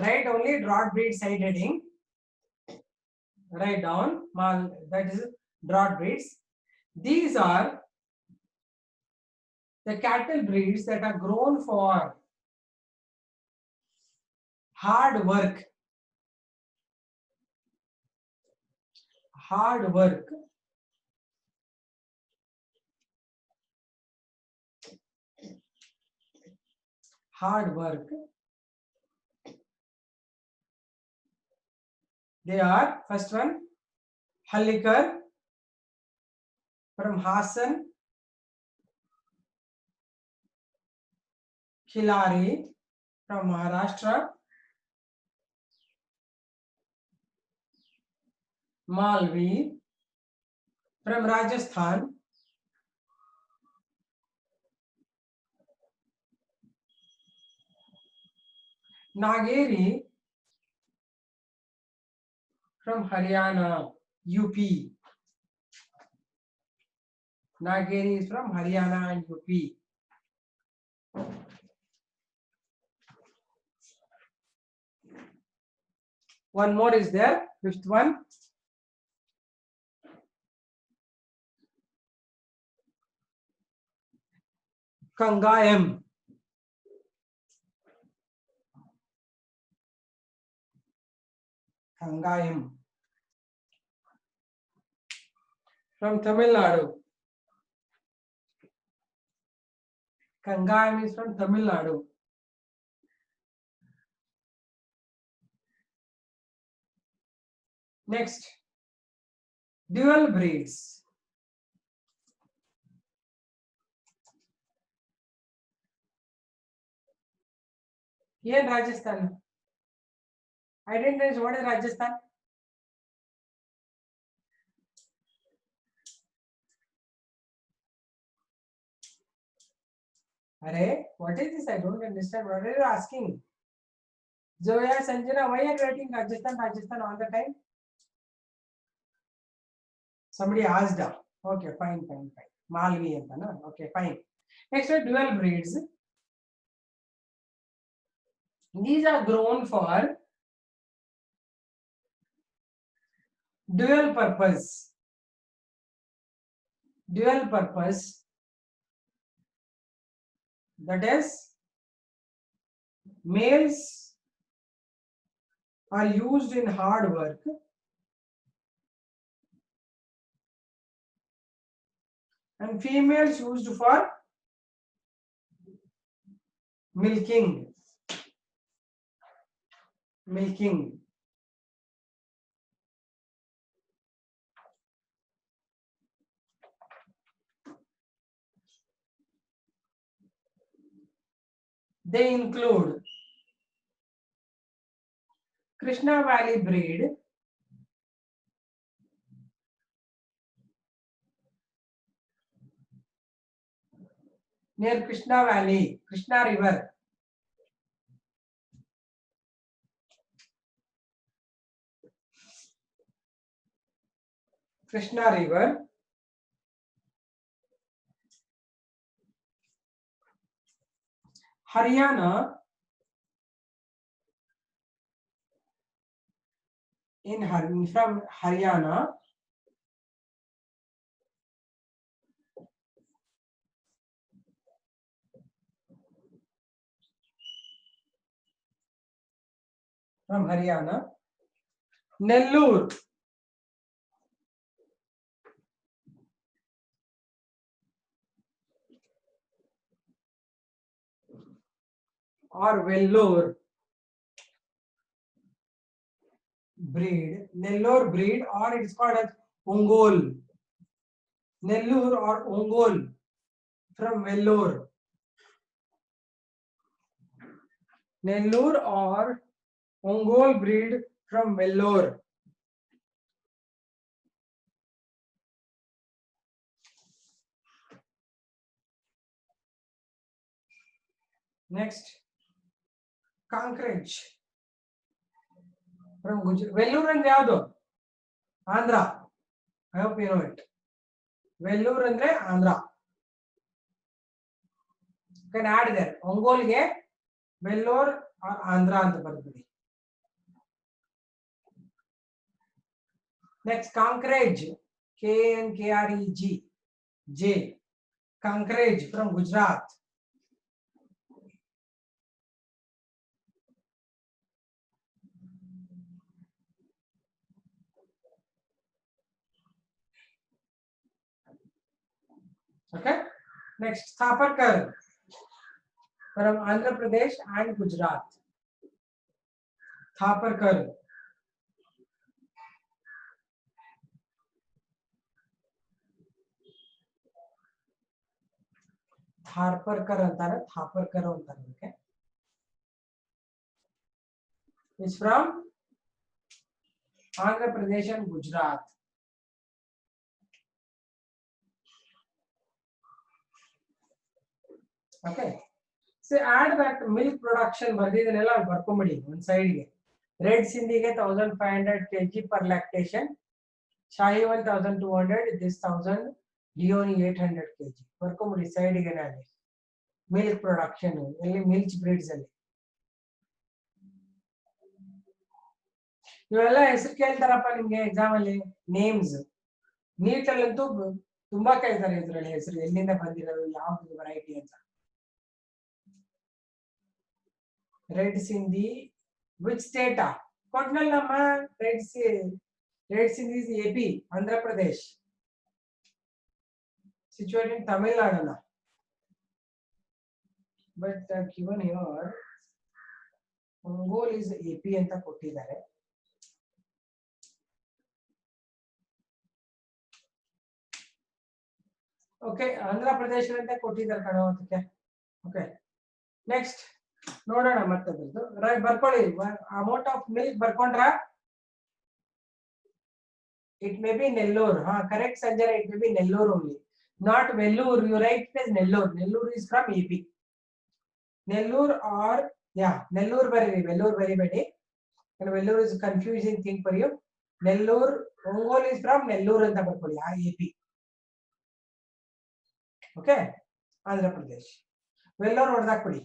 Write only drought breed side heading. Write down that is drought breeds. These are the cattle breeds that are grown for hard work. Hard work. Hard work. They are, first one, Hallikar from Hassan, Khilari from Maharashtra, Malvi from Rajasthan, Nageri from Haryana, UP. Nageri is from Haryana and UP. One more is there, fifth one. Kangayam. Kangayam. From Tamil Nadu. Kangayam is from Tamil Nadu. Next, dual breeds. Here Rajasthan. I didn't know what is Rajasthan. Arey, what is this? I don't understand. What are you asking? Zoya, Sanjana, why are you writing Rajasthan, Rajasthan all the time? Somebody asked her. Okay, fine. Malvi anta na. Okay, fine. Next one, dual breeds. These are grown for dual purpose. Dual purpose. That is, males are used in hard work and females used for milking. They include Krishna Valley breed, near Krishna Valley, Krishna River. Krishna River. Haryana, from Haryana, Nellore, or Vellore breed, or it is called as Ongole. Nellore or Ongole from Vellore. Nellore or Ongole breed from Vellore. Next, Concrete from Gujarat. Vellore and Yado, Andhra. I hope you know it. Vellore and Andhra. You can add there. Ongole ge Vellore or Andhra anta bartadi. Next, Kankrej, K-N-K-R-E-G, J. Kankrej from Gujarat. Okay. Next, Thaparkar from Andhra Pradesh and Gujarat. Thaparkar. Thaparkar antara, Thaparkar antara. Okay. It's from Andhra Pradesh and Gujarat. Okay. So add that milk production ಬರ್ದಿದನೆಲ್ಲ ಬರ್ಕೊಂಬಿಡಿ one side ಗೆ. Red Sindhi ಗೆ 1500 kg per lactation. Shahi 1200, this 1000, Leone 800 kg. ಬರ್ಕೊಂಬಿಡಿ side ಗೆ ನಾಳೆ. Milk production ಎಲ್ಲಿ milk breeds ಅಲ್ಲಿ. ಇವೆಲ್ಲ ಹೆಸರು ಕೇಳ್ತಾರಪ್ಪ ನಿಮ್ಗೆ exam ಅಲ್ಲಿ ನೇಮ್ಸ್. ನೀಟ್ ಅಲ್ಲಂತೂ ತುಂಬಾ ಕೇಳ್ತಾರೆ ಇದರಲ್ಲಿ ಹೆಸರು ಎಲ್ಲಿಂದ ಬಂದಿರೋದು ಯಾವ್ದು ವೆರೈಟಿ ಅಂತ. Red Sindhi, which state? Kotnalama, Red Sindhi is AP, Andhra Pradesh, situated in Tamil Nadu. But given here, Ongole is AP anta kottidare. Okay, Andhra Pradesh ante kottidare kano adಕ್ಕೆ. Okay, next ನೋಡೋಣ ಮತ್ತದ್ರದ್ದು ಬರ್ಕೊಳ್ಳಿ amount of milk ಬರ್ಕೊಂಡ್ರ it may be Nellore correct Sanjana it may be Nellore only not Vellore you write it as Nellore Nellore is from AP Nellore or yeah Nellore very badi and Vellore is a confusing thing for you Nellore Ongole is from Nellore anta ಬರ್ಕೊಳ್ಳಿ AP okay Andhra Pradesh Vellore ಹೊಡೆದಾಕ್ಬಿಡಿ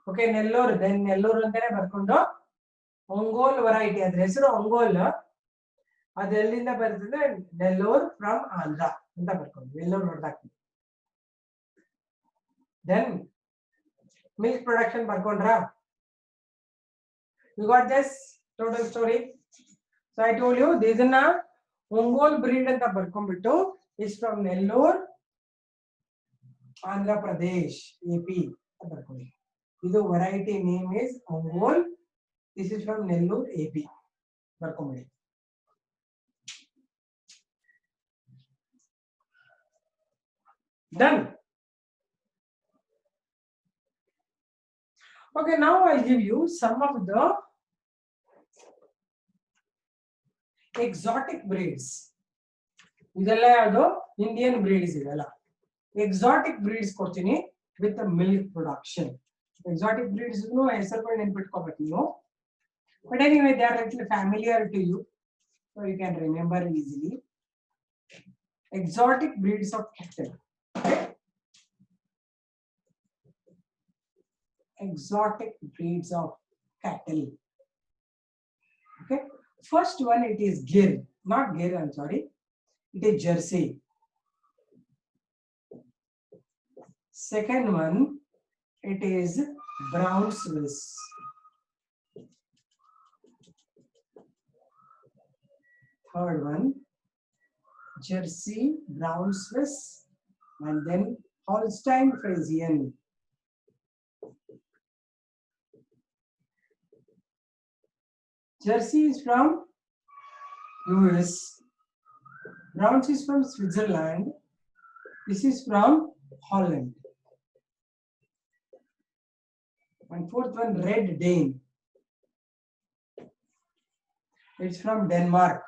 okay Nellore then Nellore ಅಂತಾನೆ ಬರ್ಕೊಂಡು Ongole variety ಅದ್ರ ಹೆಸರು ಒಂಗೋಲ್ ಅದು ಎಲ್ಲಿಂದ ಬರ್ತದೆ Nellore from Andhra ಅಂತ ಬರ್ಕೊಂಡು ನೆಲ್ಲೂರ್ ನೋಡ್ದಾಕ್ತೀವಿ ದೆನ್ ಮಿಲ್ಕ್ ಪ್ರೊಡಕ್ಷನ್ ಬರ್ಕೊಂಡ್ರ you got this total story so I told you ಇದನ್ನ ಒಂಗೋಲ್ ಬ್ರೀಡ್ ಅಂತ ಬರ್ಕೊಂಡ್ಬಿಟ್ಟು is from Nellore Andhra Pradesh AP ಅಂತ ಬರ್ಕೊಳ್ಳಿ ಇದು variety name is Ongole this is from Nellore AP ಬರ್ಕೊಂಬಿಡಿ done okay now I'll give you some of the exotic breeds ಇದೆಲ್ಲ ಯಾವುದು Indian breeds ಇದೆಲ್ಲ exotic breeds ಕೊಡ್ತೀನಿ with the milk production exotic breeds ಹೆಸರುಗಳು ನೆನ್ಪಿಟ್ಕೋಬೇಕು ನೀವು but anyway they are little familiar to you so you can remember easily exotic breeds of cattle okay? Exotic breeds of cattle okay first one it is Gir not Gir I'm sorry it is Jersey second one it is Brown Swiss third one Jersey Brown Swiss and then Holstein Friesian Jersey is from US Brown is from Switzerland this is from Holland and fourth one Red Dane it's from Denmark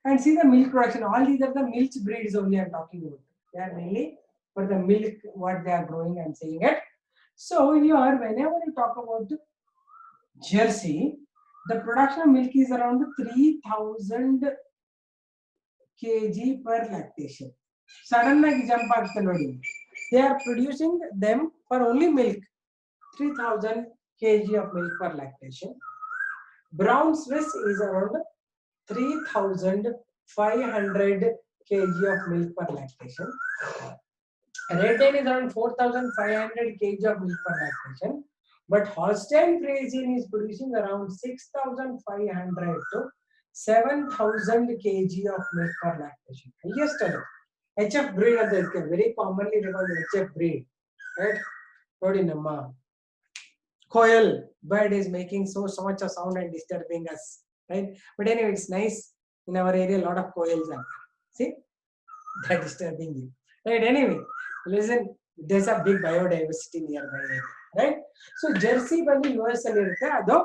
and see the milk production all these are the milk breeds only I'm talking about they are mainly for the milk what they are growing I'm saying it so here whenever you talk about Jersey the production of milk is around 3000 kg per lactation sudden jump ಆಗ್ತದೆ ನೋಡಿ they are producing them for only milk 3000 kg of milk per lactation Brown Swiss is around 3500 kg of milk per lactation Red Dane is around 4500 kg of milk per lactation but Holstein Friesian is producing around 6500 to 7000 kg of milk per lactation highest HF breed ಅಂತ ಇದಕ್ಕೆ very commonly called HF breed right ನೋಡಿ ನಮ್ಮ coil bird is making so much of sound and disturbing us right but anyway it's nice in our area a lot of coils are see they're disturbing you right anyway listen there's a big biodiversity nearby right so Jersey ಬಂದು US ಅಲ್ಲಿ ಇರುತ್ತೆ ಅದು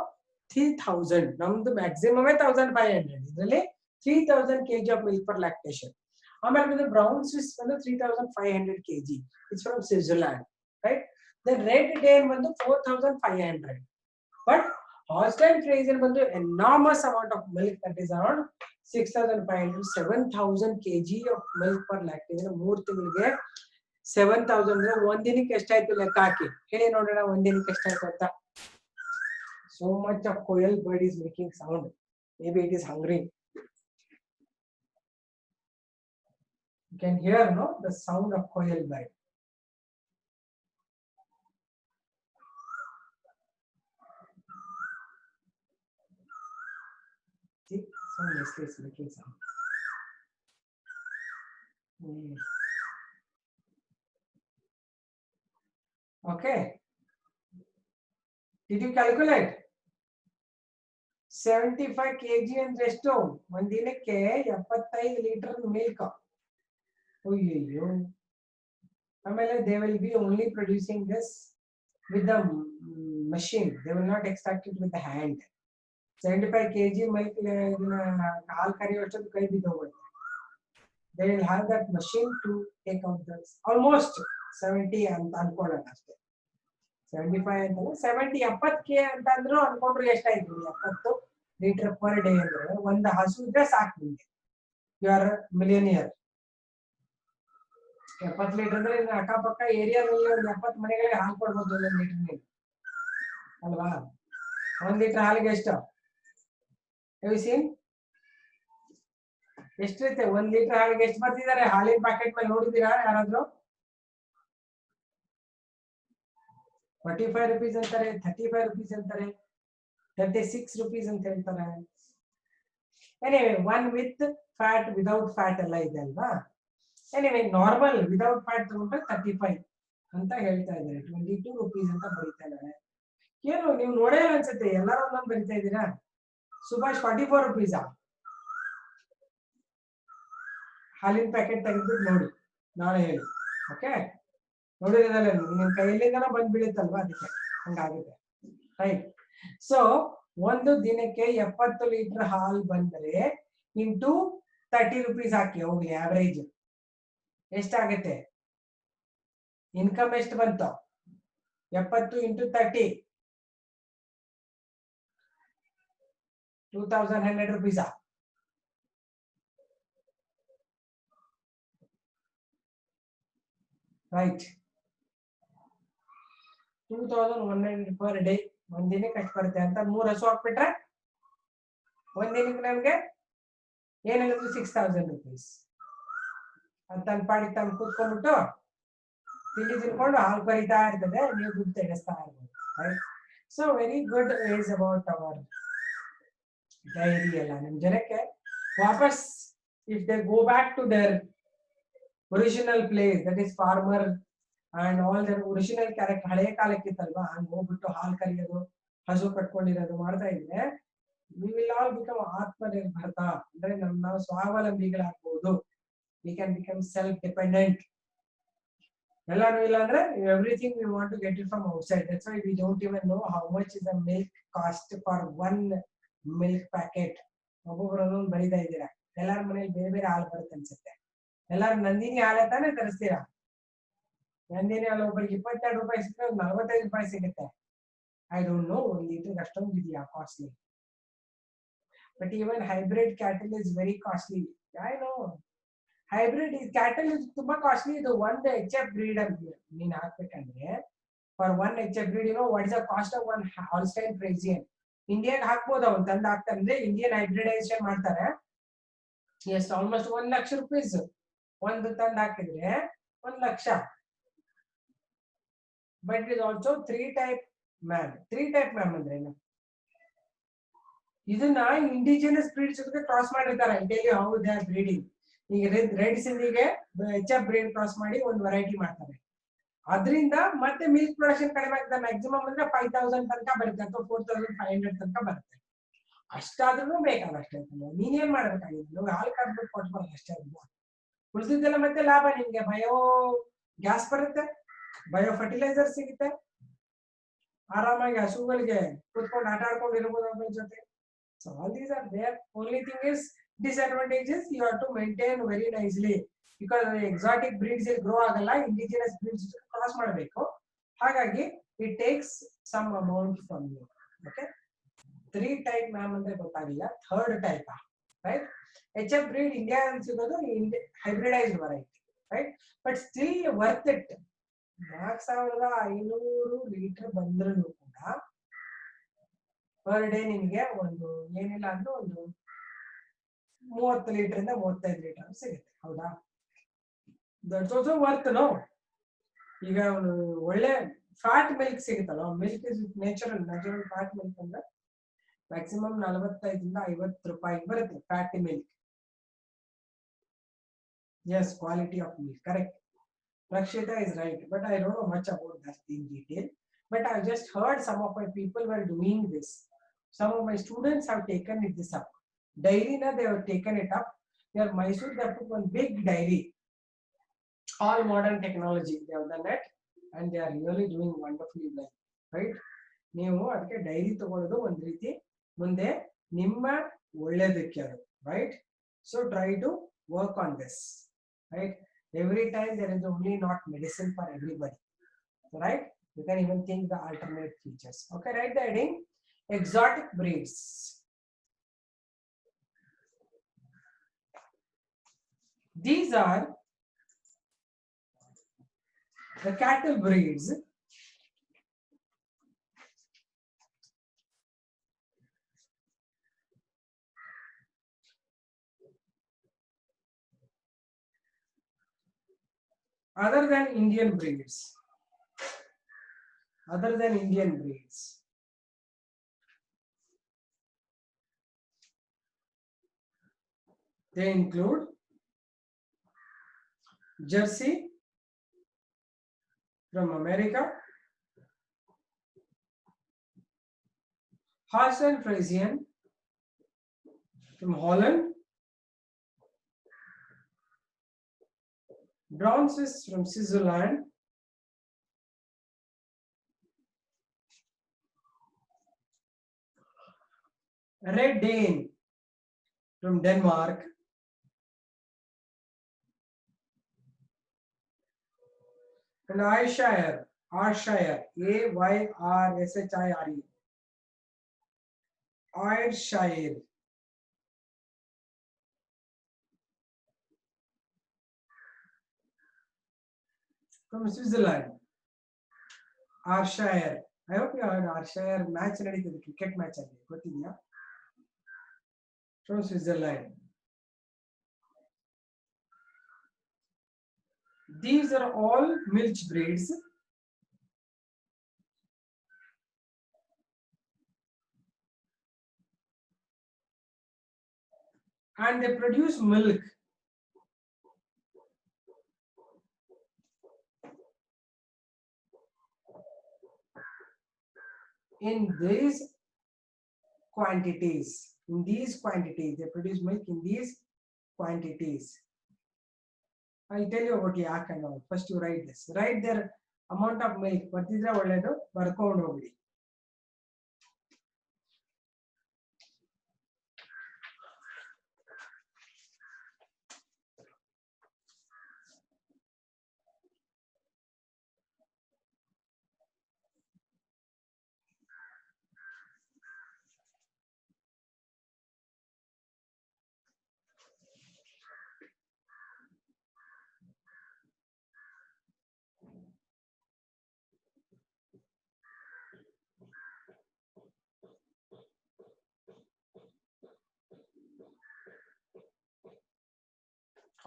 3000 ನಮ್ದು maximum 1500 ಇದರಲ್ಲಿ 3000 kg of milk per lactation ಆಮೇಲೆ ಬಂದು Brown Swiss ಬಂದು 3500 kg it's from Switzerland right then Red Dane ಬಂದು 4500 but Holstein Friesian ಬಂದು enormous amount of milk that is around 6500 7000 kg of milk per lactation 3 ತಿಂಗಳಿಗೆ 7000 ಅಂದ್ರೆ ಒಂದಿನಕ್ಕೆ ಎಷ್ಟಾಯ್ತು ಲೆಕ್ಕ ಹಾಕಿ ಹೇಳಿ ನೋಡೋಣ ಒಂದಿನಕ್ಕೆ ಎಷ್ಟಾಯ್ತು ಅಂತ so much of coil bird is making sound maybe it is hungry you can hear no the sound of coil bird see so nicely it's making sound okay did you calculate 75 kg ಅಂದ್ರೆ ಎಷ್ಟು ಒಂದಿನಕ್ಕೆ 75 litre milk ಅಯ್ಯಯ್ಯೋ. ಆಮೇಲೆ they will be only producing this with the machine. They will not extract it with the hand. 75 kg milk ಇದನ್ನ ಹಾಲು ಕರೆಯುವಷ್ಟೊಂದು ಕೈ ಬಿದ್ದೋಗುತ್ತೆ. They will have that machine to take out this almost 70 ಅಂತ ಅನ್ಕೊಳ್ಳೋಣ ಅಷ್ಟೇ. 75 ಅಂತಲ್ಲ 70 70 ಅಂತ ಅಂದ್ರು ಅನ್ಕೊಂಡ್ರೆ ಎಷ್ಟಾಯ್ತು? 70 ಲೀಟರ್ ಪರ್ ಡೇ ಅಂದ್ರೆ ಒಂದು ಹಸು ಇದ್ರೆ ಸಾಕು ನಿಮ್ಗೆ. You are millionaire. 70 ಲೀಟರ್ ಅಂದ್ರೆ ಅಕ್ಕಪಕ್ಕ ಏರಿಯಾದಲ್ಲಿ ಒಂದು 70 ಮನೆಗಳಿಗೆ ಹಾಲು ಕೊಡ್ಬೋದು 1 ಲೀಟರ್ ನೀರು ಅಲ್ವಾ? 1 ಲೀಟರ್ ಹಾಲಿಗೆ ಎಷ್ಟು? ಎಷ್ಟೈತೆ? 1 ಲೀಟರ್ ಹಾಲಿಗೆ ಎಷ್ಟು ಬರ್ತಿದ್ದಾರೆ? ಹಾಲಿನ ಪ್ಯಾಕೆಟ್ ಮೇಲೆ ನೋಡಿದೀರಾ ಯಾರಾದ್ರೂ? 45 rupees ಅಂತಾರೆ, 35 rupees ಅಂತಾರೆ, 36 rupees ಅಂತ ಹೇಳ್ತಾರೆ. Anyway one with fat without fat ಎಲ್ಲ ಇದೆ ಅಲ್ವಾ? ಎನಿವೆ ನಾರ್ಮಲ್ ವಿದೌಟ್ ಫ್ಯಾಟ್ ತಗೊಂಡ್ರೆ 35 ಅಂತ ಹೇಳ್ತಾ ಇದ್ದಾರೆ. 22 rupees ಅಂತ ಬರೀತಾ ಇದ್ದಾರೆ. ಏನು ನೀವು ನೋಡೇ ಅನ್ಸುತ್ತೆ, ಎಲ್ಲರೂ ಒಂದೊಂದು ಬರೀತಾ ಇದ್ದೀರಾ? ಸುಭಾಷ್ 44 rupees ಹಾಲಿನ ಪ್ಯಾಕೆಟ್ ತೆಗೆದ್ಬಿಟ್ಟು ನೋಡಿ, ನಾಳೆ ಹೇಳಿ. ಓಕೆ, ನೋಡಿರೋದಲ್ಲ ನಿಮ್ ಕೈಯಲ್ಲಿಂದನ ಬಂದ್ ಬೀಳುತ್ತಲ್ವಾ, ಅದಕ್ಕೆ ಹಂಗಾಗುತ್ತೆ. ರೈಟ್. ಸೊ ಒಂದು ದಿನಕ್ಕೆ 70 ಲೀಟರ್ ಹಾಲು ಬಂದರೆ ಇಂಟು 30 rupees ಹಾಕಿ ಹೋಗ್ಲಿ, ಆವರೇಜ್ ಎಷ್ಟಾಗುತ್ತೆ? ಇನ್ಕಮ್ ಎಷ್ಟು ಬಂತು? 70 into 30 2100 rupees. Right. 2100 per day. ಒಂದಿನಕ್ಕೆ ಎಷ್ಟು ಬರುತ್ತೆ ಅಂತ 3 ಹಸು ಹಾಕ್ಬಿಟ್ರೆ ಒಂದಿನಕ್ಕೆ ನಮ್ಗೆ ಏನಿಲ್ಲ 6000 rupees. ಅದು ತನ್ನ ಪಾಡಿಗೆ ತಾನು ಕೂತ್ಕೊಂಡ್ಬಿಟ್ಟು ತಿಂಡಿ ತಿನ್ಕೊಂಡು ಹಾಲು ಕರಿತಾ ಇರ್ತದೆ, ನೀವು ದುಡ್ಡು ತೆಗೆಸ್ತಾ ಇರ್ಬೋದು. Right. So very good is about our dairy ಎಲ್ಲ. ನಿಮ್ ಜನಕ್ಕೆ ವಾಪಸ್ if they go back to their original place, that is farmer and all their original character, ಹಳೆಯ ಕಾಲಕ್ಕಿತ್ತಲ್ವಾ, ಹಂಗೆ ಹೋಗ್ಬಿಟ್ಟು ಹಾಲು ಕರಿಯೋದು, ಹಸು ಕಟ್ಕೊಂಡಿರೋದು ಮಾಡ್ತಾ ಇದ್ರೆ we will all become Atmanirbharta. ಅಂದ್ರೆ ನಾವು ಸ್ವಾವಲಂಬಿಗಳಾಗಬಹುದು. We can become self dependent. ಎಲ್ಲಾನು ಇಲ್ಲ ಅಂದ್ರೆ everything we want to get it from outside. That's why we don't even know how much is the milk cost for 1 milk packet. ಒಬ್ಬೊಬ್ಬರು ಬರೀತಾ ಇದ್ದೀರಾ, ಎಲ್ಲಾರ ಮನೇಲಿ ಬೇರೆ ಬೇರೆ ಹಾಲು ಬರುತ್ತೆ ಅನ್ಸುತ್ತೆ. ಎಲ್ಲಾರು ನಂದಿನಿ ಹಾಲೆ ತಾನೇ ತರಿಸ್ತೀರಾ? ನಂದಿನಿ ಹಾಲು ಒಬ್ಬರಿಗೆ 22 ರೂಪಾಯಿ ಸಿಕ್ಕರೆ 45 ರೂಪಾಯಿ ಸಿಗುತ್ತೆ. ಐ ಡೋಂಟ್ ನೋ 1 ಲೀಟರ್ ಅಷ್ಟೊಂದು ಇದೆಯಾ costly. But even hybrid cattle is very costly. I know hybrid cattle is ತುಂಬಾ ಕಾಸ್ಟ್ಲಿ. ಇದು ಒಂದು HF ಬ್ರೀಡ್ ಅಂತ ನೀನ್ ಹಾಕ್ಬೇಕಂದ್ರೆ for 1 HF breed you know what is the cost of 1 Holstein Friesian. Indian ಹಾಕ್ಬೋದು, ಅವ್ನು ತಂದು ಹಾಕ್ತಾರೆ ಅಂದ್ರೆ ಇಂಡಿಯನ್ ಹೈಬ್ರಿಡೈಸೇಷನ್ ಮಾಡ್ತಾರೆ. ಎಸ್ ಆಲ್ಮೋಸ್ಟ್ 1 ಲಕ್ಷ ರೂಪೀಸ್ ಒಂದು ತಂದು ಹಾಕಿದ್ರೆ 1 lakh. But it is also 3 type ma'am. 3 type ma'am ಅಂದ್ರೆ ಇದನ್ನ ಇಂಡಿಜಿನಸ್ ಬ್ರೀಡ್ಸ್ ಜೊತೆ ಕ್ರಾಸ್ ಮಾಡಿರ್ತಾರೆ. ಇಂಡಿಯಾಗೆ ಹೌ ದೇ ಆರ್ ಬ್ರೀಡಿಂಗ್. ಈಗ ರೆಡ್ ಸಿಂಧಿಗೆ HF ಬ್ರೀಡ್ ಕ್ರಾಸ್ ಮಾಡಿ ಒಂದು ವೆರೈಟಿ ಮಾಡ್ತಾರೆ. ಅದರಿಂದ ಮತ್ತೆ ಮಿಲ್ಕ್ ಪ್ರೊಡಕ್ಷನ್ ಕಡಿಮೆ ಆಗ್ತದೆ. ಮ್ಯಾಕ್ಸಿಮಮ್ ಅಂದ್ರೆ 5000 ತನಕ ಬರುತ್ತೆ ಅಥವಾ 4500 ತನಕ ಬರುತ್ತೆ. ಅಷ್ಟಾದ್ರೂ ಬೇಕಾದಷ್ಟೇ. ನೀನೇನ್ ಮಾಡ್ಬೇಕಾಗಿತ್ತು? ನೀವು ಹಾಲು ಕಟ್ಬಿಟ್ಟು ಕೊಟ್ಬಾರ್ದು ಅಷ್ಟೇ. ಅಲ್ವಾ? ಉಳಿದಿದ್ದೆಲ್ಲ ಮತ್ತೆ ಲಾಭ ನಿಮ್ಗೆ. ಬಯೋ ಗ್ಯಾಸ್ ಬರುತ್ತೆ, ಬಯೋ ಫರ್ಟಿಲೈಸರ್ ಸಿಗುತ್ತೆ, ಆರಾಮಾಗಿ ಹಸುಗಳಿಗೆ ಕುತ್ಕೊಂಡು ಆಟ ಆಡ್ಕೊಂಡು ಇರ್ಬೋದು ಅದ್ರ ಜೊತೆ. So all these are there. Only thing is disadvantages you have to maintain very nicely because exotic breeds grow ಆಗಲ್ಲ, indigenous breeds ಕ್ರಾಸ್ ಮಾಡಬೇಕು. ಹಾಗಾಗಿ it takes some amount from you. Okay, 3 type ma'am ಅಂದ್ರೆ ಗೊತ್ತಾಗಿಲ್ಲ. 3rd type right. HF breed India ಅಂತ ಸಿಗೋದು hybridised variety right. But still worth it. 4500 litre ಬಂದ್ರೂ ಕೂಡ per day ನಿಮಗೆ ಒಂದು ಏನಿಲ್ಲ ಅಂದ್ರೆ ಒಂದು 30 ಲೀಟರ್ ಇಂದ 35 ಲೀಟರ್ ಸಿಗುತ್ತೆ. ಹೌದಾ? That's also worth no. ಈಗ ಒಳ್ಳೆ ಫ್ಯಾಟ್ ಮಿಲ್ಕ್ ಸಿಗುತ್ತಲ್ಲ, milk is natural fat milk ಅಂದ್ರೆ ಮ್ಯಾಕ್ಸಿಮಮ್ 45 ಇಂದ 50 ರೂಪಾಯಿ ಬರುತ್ತೆ fat milk. Yes, quality of milk correct. Rakshita is right, but I don't know much about that in detail. But I just heard some of my people were doing this. Some of my students have taken this up. Dairy na they have taken it up. Here Mysore they have put one big dairy. all modern technology they have done it and they are really doing wonderfully well, right? ನೀವು ಅದಕ್ಕೆ dairy ತಗೊಳ್ಳೋದು ಒಂದು ರೀತಿ ಮುಂದೆ ನಿಮ್ಮ ಒಳ್ಳೆಯದಕ್ಕೆ ಅದು, right? So try to work on this, right? Every time there is only not medicine for everybody, right? You can even think the alternate features. Okay, write the heading exotic breeds. These are the cattle breeds other than Indian breeds. Other than Indian breeds. They include Jersey from America, Holstein Friesian from Holland, Brown Swiss from Switzerland, Red Dane from Denmark, and Ayrshire, Ayrshire, Ayrshire from Switzerland. Ayrshire. I hope you heard Ayrshire match ನಡೆಯುತ್ತದೆ, cricket match ಅಲ್ಲಿ ಗೊತ್ತಿದೆಯಾ? From Switzerland. These are all milch breeds. And they produce milk in these quantities. They produce milk in these quantities. I'll tell you about yak and all. First you write this. Write their amount of milk. Bartidre ಒಳ್ಳೆದು, ಬರ್ಕೊಂಡು ಹೋಗ್ಬಿಡಿ.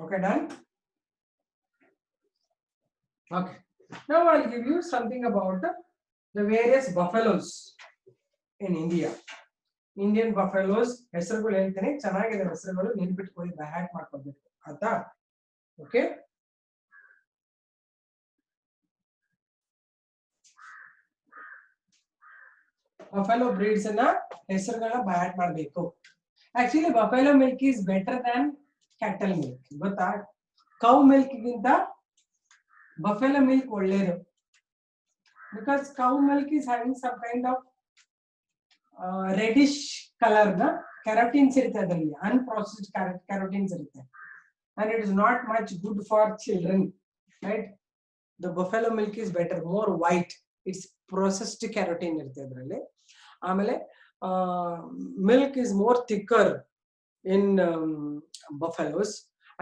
Okay, done? Okay. Now I'll give you something about the various buffaloes in India. Indian buffaloes ಹೆಸರುಗಳು ಹೇಳ್ತೀನಿ, ಚೆನ್ನಾಗಿದೆ ಹೆಸರುಗಳು, ನೆನ್ಪಿಟ್ಕೊಳ್ಳಿ, by hat ಮಾಡ್ಕೊಳ್ಬೇಕು ಆಯ್ತಾ? ಓಕೆ, buffalo breeds ಅನ್ನ ಹೆಸರುಗಳನ್ನ ಬೈ ಹ್ಯಾಟ್ ಮಾಡಬೇಕು. Actually buffalo milk is better than cattle milk. ಗೊತ್ತಾ? cow milk ಗಿಂತ buffalo milk ಒಳ್ಳೆಯದು. Because cow milk is having some kind of reddish color, na carotenes irutte adalli, unprocessed carotenes irutte, and it is not much good for children, right? The buffalo milk is better, more white, it's processed carotene irutte adralli. Amele milk is more thicker in buffaloes,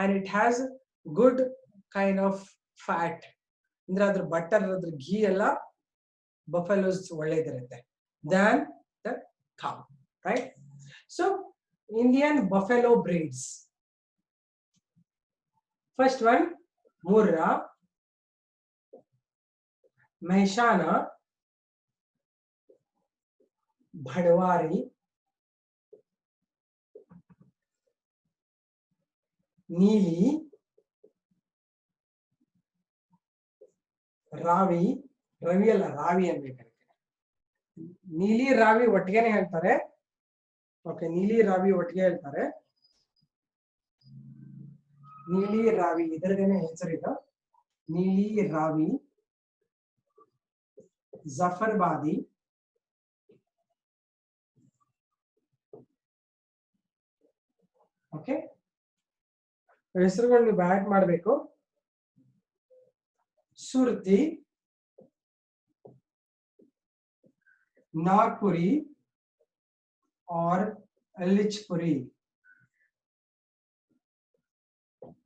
and it has good kind of fat. ಅಂದ್ರೆ ಅದ್ರ butter, ಅದ್ರ ಘೀ ಎಲ್ಲ buffaloes ಒಳ್ಳೆದಿರುತ್ತೆ than the cow, right? So Indian buffalo breeds. First one, Murra, Mehsana, Bhadwari, Neeli, Ravi, Ravi ಅಲ್ಲ ರಾವಿ ಅನ್ಬೇಕಾಗುತ್ತೆ. ನೀಲಿ ರಾವಿ ಒಟ್ಟಿಗೆನೆ ಹೇಳ್ತಾರೆ. Okay, ನೀಲಿ ರಾವಿ ಒಟ್ಟಿಗೆ ಹೇಳ್ತಾರೆ. ನೀಲಿ ರಾವಿ ಇದರದೇನೆ ಹೆಸರಿದು. नीली रावी, जफरबादी, ಓಕೆ ಹೆಸರುಗಳು ನೀವು ಆಡ್ ಮಾಡಬೇಕು. ಸುರ್ತಿ, नागपुरी और लिचपुरी.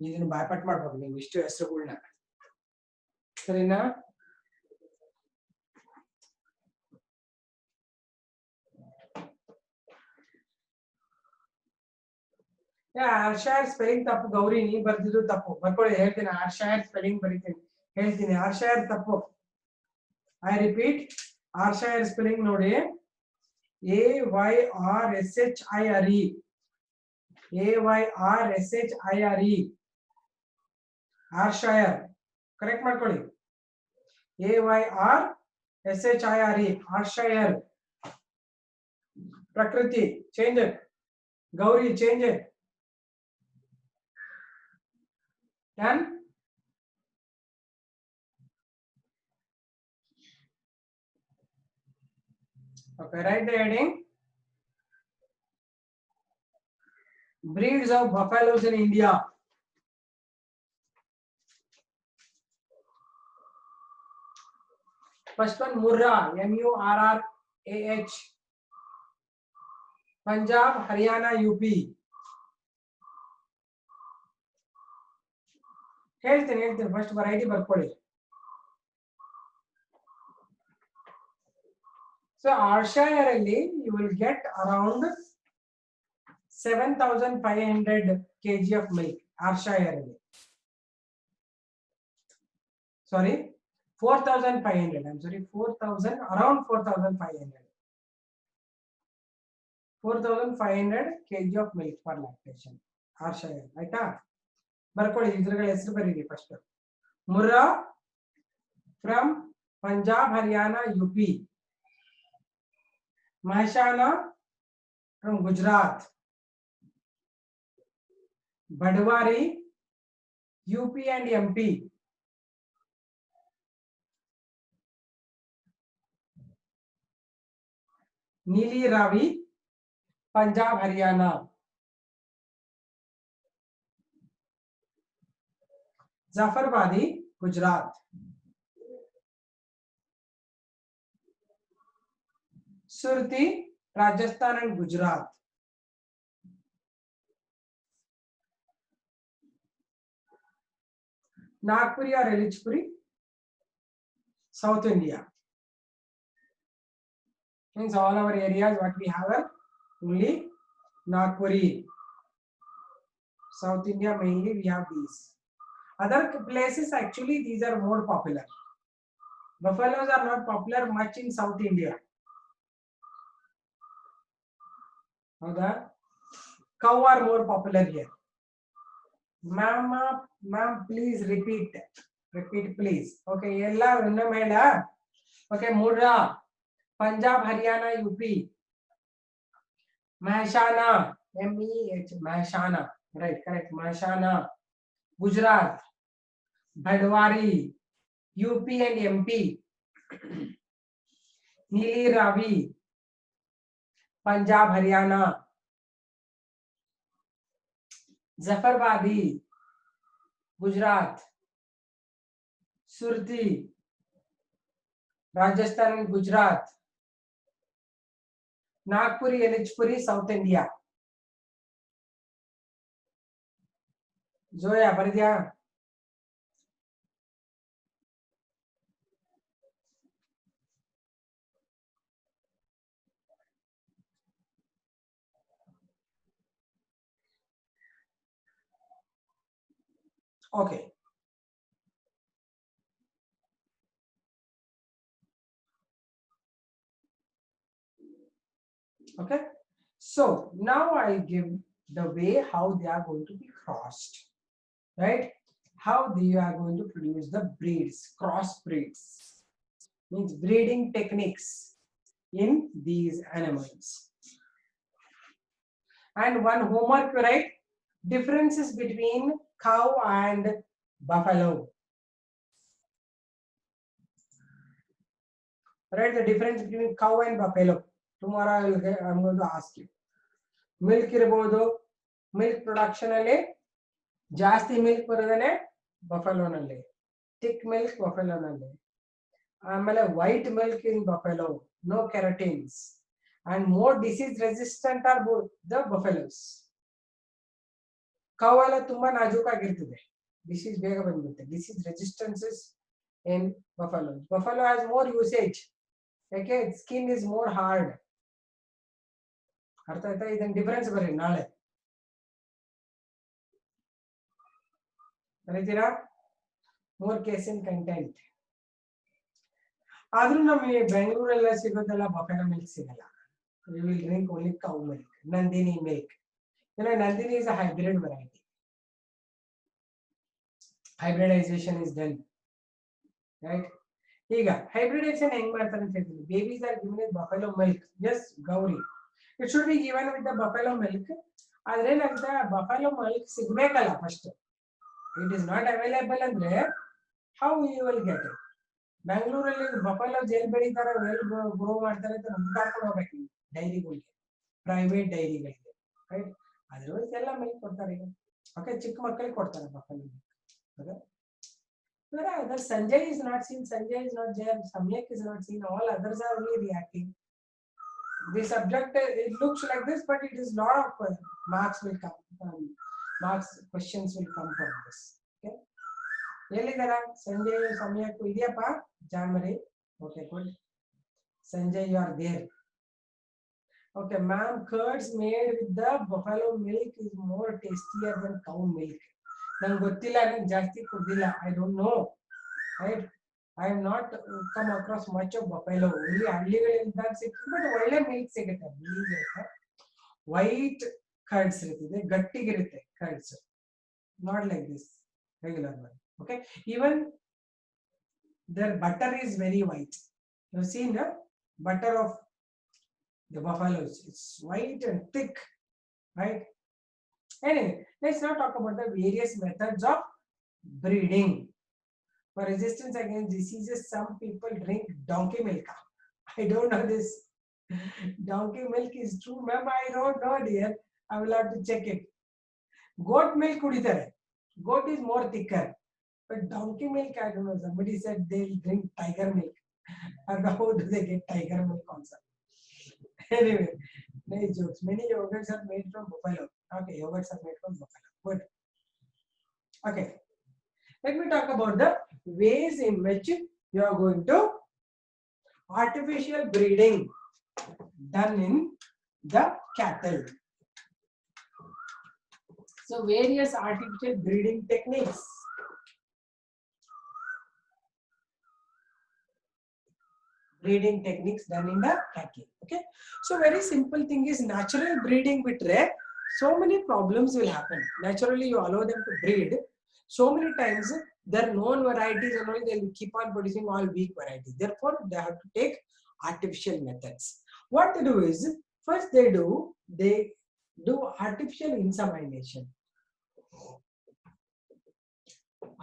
ಇದನ್ನು ಬಾಯ್ಪಾಟ್ ಮಾಡ್ಬೇಕು ನೀವು ಇಷ್ಟು ಹೆಸರುಗಳನ್ನ, ಸರಿನಾ? ಆರ್ಷಾಯರ್ ಸ್ಪೆಲ್ಲಿಂಗ್ ತಪ್ಪು ಗೌರಿ, ನೀ ಬರ್ದಿದ್ದು ತಪ್ಪು. ಬರ್ಕೊಳ್ಳಿ, ಹೇಳ್ತೀನಿ. ಆರ್ಷಾಯರ್ ಸ್ಪೆಲ್ಲಿಂಗ್ ಬರೀತೀನಿ, ಹೇಳ್ತೀನಿ. ಆರ್ಷಾಯರ್ ತಪ್ಪು. ಐ ರಿಪೀಟ್, ಆರ್ಷಾಯರ್ ಸ್ಪೆಲ್ಲಿಂಗ್ ನೋಡಿ, AYRSHIRE, AYRSHIRE, ಆರ್ಷಾಯರ್. ಕರೆಕ್ಟ್ ಮಾಡ್ಕೊಳ್ಳಿ, AYRSHIRE, ಆರ್ಷಾಯರ್. ಪ್ರಕೃತಿ, change it. Gauri, change it. Done? Okay, write the heading. Breeds of buffaloes in India. First one, Murrah, MURRAH. Punjab, Haryana, UP. ಹೇಳ್ತೀನಿ ಫಸ್ಟ್ ವೆರೈಟಿ ಬರ್ಕೊಳ್ಳಿ. So Ayrshire ಅಲ್ಲಿ you will get around 7,500 kg of milk. Ayrshire ಅಲ್ಲಿ sorry 4,500, I'm sorry, 4,000, around 4,500 kg of milk per lactation. ಆರ್ಷೈರ್ ಆಯ್ತಾ? ಬರ್ಕೊಳ್ಳಿ, ಇದ್ರಗಳ ಹೆಸರು ಬರೀರಿ first. Murrah from Punjab, Haryana, UP. Mehsana from Gujarat. Bhadawari, UP and MP. Nili Ravi, Punjab, Haryana. Jafarabadi, Gujarat. Surti, Rajasthan and Gujarat. Nagpuri और Ellichpuri, south India. Means all our areas what we have are only Nagpuri. South India mainly we have these. Other places actually these are more popular. Buffaloes are not popular much in South India. Howda? Cow are more popular here. Ma'am, please repeat please. Okay, ella innome hela. Okay, Murra, Punjab, Haryana, UP. Mehsana, MEH, Mehsana, right, correct. Mehsana, Gujarat. Bhadwari, UP and MP. Neeli Ravi, Punjab, Haryana. Zafarabadi, Gujarat. Surti, Rajasthan and Gujarat. Nagpuri, Elichpuri, South India. Zoya, ಬರಿದ್ಯಾ? Okay. Okay. So now I give the way how they are going to be crossed, right? How they are going to produce the breeds, cross breeds, means breeding techniques in these animals. And one homework, right? Differences between cow and buffalo. Write the difference between cow and buffalo. Tomorrow I'm going to ask you. Milk ಇರಬಹುದು, milk production ಅಲ್ಲಿ ಜಾಸ್ತಿ milk ಬರೋದನೆ ಬಫೆಲೋನಲ್ಲಿ, thick milk ಬಫೆಲೋನಲ್ಲಿ. ಆಮೇಲೆ white milk in buffalo, no keratins, and more disease resistant are the buffaloes. Cow ಎಲ್ಲ ತುಂಬಾ ನಾಜೂಕಾಗಿರ್ತದೆ, disease ಬೇಗ ಬಂದ್ಬಿಡುತ್ತೆ. Disease resistances in buffalo. Buffalo has more usage. Okay, its skin is more hard. ಅರ್ಥ ಆಯ್ತಾ? ಇದನ್ನ difference ಬರ್ರಿ ನಾಳೆ ಬರೀತೀರಾ? More casein content. ಆದ್ರೂ ನಮಗೆ ಬೆಂಗಳೂರೆಲ್ಲ ಸಿಗೋದೆಲ್ಲ ಬಫೆಲೋ ಮಿಲ್ಕ್ ಸಿಗಲ್ಲ. We will drink only cow milk, Nandini milk. You know, Nandini is a hybrid variety. Hybridization is done, right? ಈಗ hybridization ಹೆಂಗ್ ಮಾಡ್ತಾರೆ ಅಂತ ಹೇಳ್ತೀನಿ. Babies are given with buffalo milk. Yes, Gauri. It should be given with the buffalo milk. ಆದ್ರೆ ಏನಾಗುತ್ತೆ, buffalo milk ಸಿಗ್ಬೇಕಲ್ಲ first. It is not available ಅಂದ್ರೆ how you will get it? ಬೆಂಗಳೂರಲ್ಲಿ ಬಫೆಲೋ ಜೇಲ್ ಬೆಳೀತಾರೆ, ಎಲ್ಲಿ ಗ್ರೋ ಮಾಡ್ತಾರೆ ಅಂತ ನಮ್ಗೆ ಕರ್ಕೊಂಡು ಹೋಗ್ಬೇಕು ಡೈರಿಗಳಿಗೆ, ಪ್ರೈವೇಟ್ ಡೈರಿಗಳಿಗೆ, ರೈಟ್? ಅದರ್ವೈಸ್ ಎಲ್ಲ ಮಿಲ್ಕ್ ಕೊಡ್ತಾರೆ ಈಗ. ಓಕೆ, ಚಿಕ್ಕ ಮಕ್ಕಳಿಗೆ ಕೊಡ್ತಾರೆ buffalo milk. Okay, whereas Sanjay is not seen, Sanjay is not there, Samyak is not seen, all others are only reacting. The subject, it looks like this, but it is lot of marks will come, marks questions will come from this. Okay, ಎಲ್ಲಿದಾರ ಸಂಜಯ್, ಸಮಯಕ್ಕೂ ಇದೆಯಪ್ಪ ಜಾನ್ವರಿ? Okay, good. Sanjay, you are there. Okay, ma'am, curds made with the buffalo milk is more tastier than cow milk. ನಂಗೆ ಗೊತ್ತಿಲ್ಲ, ನಂಗೆ ಜಾಸ್ತಿ ಕುಡ್ದಿಲ್ಲ, I don't know, right? I have not come across much of buffalo. Only ಹಳ್ಳಿಗಳಿಂದ ಸಿಗ್ತದೆ, but ಒಳ್ಳೆ milk ಸಿಗುತ್ತೆ, ಇರುತ್ತೆ. White curds ಇರ್ತದೆ, ಗಟ್ಟಿಗಿರುತ್ತೆ curds, not like this regular one. Okay, even their butter is very white. You've seen the butter of the buffaloes, it's white and thick, right? Anyway, let's now talk about the various methods of breeding. For resistance against diseases, some people drink donkey milk. I don't know this. Donkey milk is true, ma'am? I don't know, dear. I will have to check it. Goat milk kuditare. Goat is more thicker. But donkey milk, I don't know. Somebody said they'll drink tiger milk. I don't know how do they get tiger milk also. Anyway, nice jokes. Many yogurts are made from buffalo. Okay, yogurts are made from buffalo. Good. Okay, let me talk about the ways in which you are going to artificial breeding done in the cattle. So various artificial breeding techniques. Breeding techniques done in the cattle. Okay, so very simple thing is natural breeding with rare. So many problems will happen. Naturally, you allow them to breed. So many times, their known varieties and all, they will keep on producing all weak varieties. Therefore, they have to take artificial methods. What they do is, first they do artificial insemination.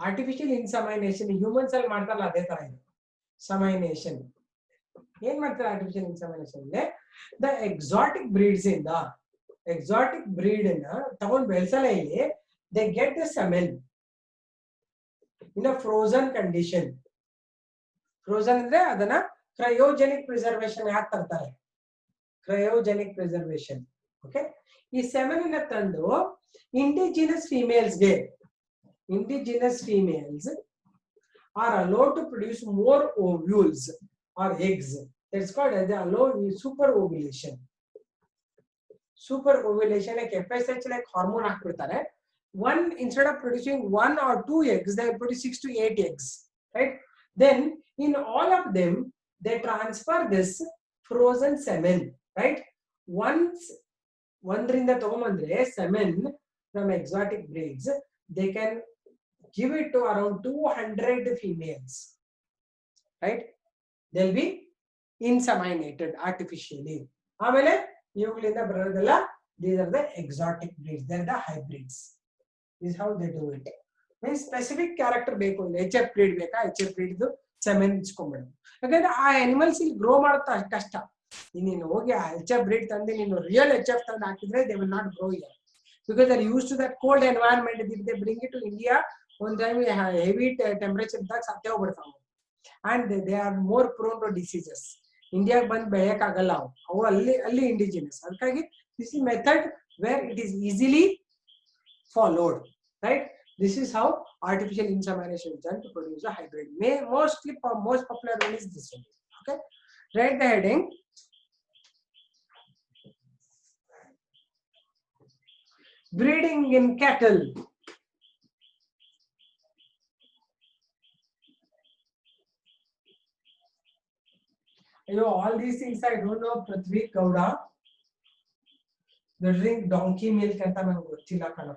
Artificial insemination, humans are ಮಾಡ್ತಾರಲ್ಲ ಅದೇ ತರ ಇದೆ semination. ಏನ್ ಮಾಡ್ತಾರೆ artificial insemination ಅಂದ್ರೆ, the exotic breeds ಇಂದ exotic breed ಅನ್ನ ತಗೊಂಡು ಬೆಳೆಸಲ್ಲ ಇಲ್ಲಿ, they get the semen in a frozen condition. Frozen ಅಂದ್ರೆ ಅದನ್ನ cryogenic preservation ಯಾಕೆ ತರ್ತಾರೆ, cryogenic preservation. Okay, ಈ semen ಅನ್ನ ತಂದು indigenous females are allowed to produce more ovules or eggs. That's called as the super ovulation. Super ovulation, like FSH, like hormone ಹಾಕ್ಬಿಡ್ತಾರೆ. One, instead of producing 1 or 2 eggs, they produce 6 to 8 eggs, right? Then in all of them, they transfer this frozen semen, right? Once ಒಂದರಿಂದ ತಗೊಂಬಂದ್ರೆ semen from exotic breeds, they can give it to around 200 females, right? They'll be inseminated artificially. ಆಮೇಲೆ ಇವುಗಳಿಂದ ಬರೋದೆಲ್ಲ, these are the exotic breeds, they're the hybrids. This is how they do it. Means specific character ಬೇಕು, HF breed ಬೇಕಾ, HF breed semen ಇಚ್ಕೊಂಡ್ಬಿಡೋದು. ಯಾಕಂದ್ರೆ ಆ animals ಇಲ್ಲಿ grow ಮಾಡೋದು ಕಷ್ಟ. ನೀನು ಹೋಗಿ ಆ HF ಬ್ರೀಡ್ ತಂದು ನೀನು ರಿಯಲ್ HF ತಂದು ಹಾಕಿದ್ರೆ they will not grow here because they're used to that cold environment. If they bring it to India, one time heavy temperature ಇದ್ದಾಗ ಸತ್ತೇ ಹೋಗ್ಬಿಡ್ತಾವೆ and they are more prone to diseases. ಇಂಡಿಯಾಗೆ ಬಂದು ಬೆಳೆಯಕ್ಕಾಗಲ್ಲ ಅವು ಅಲ್ಲಿ indigenous. ಅದಕ್ಕಾಗಿ this is method where it is easily followed, right? This is how artificial insemination is done to produce a hybrid. Most popular one is this one. Okay, write the heading. Breeding in cattle. All these things I don't know. Prithvi Gowda, they drink donkey milk anta nange gottilla kana.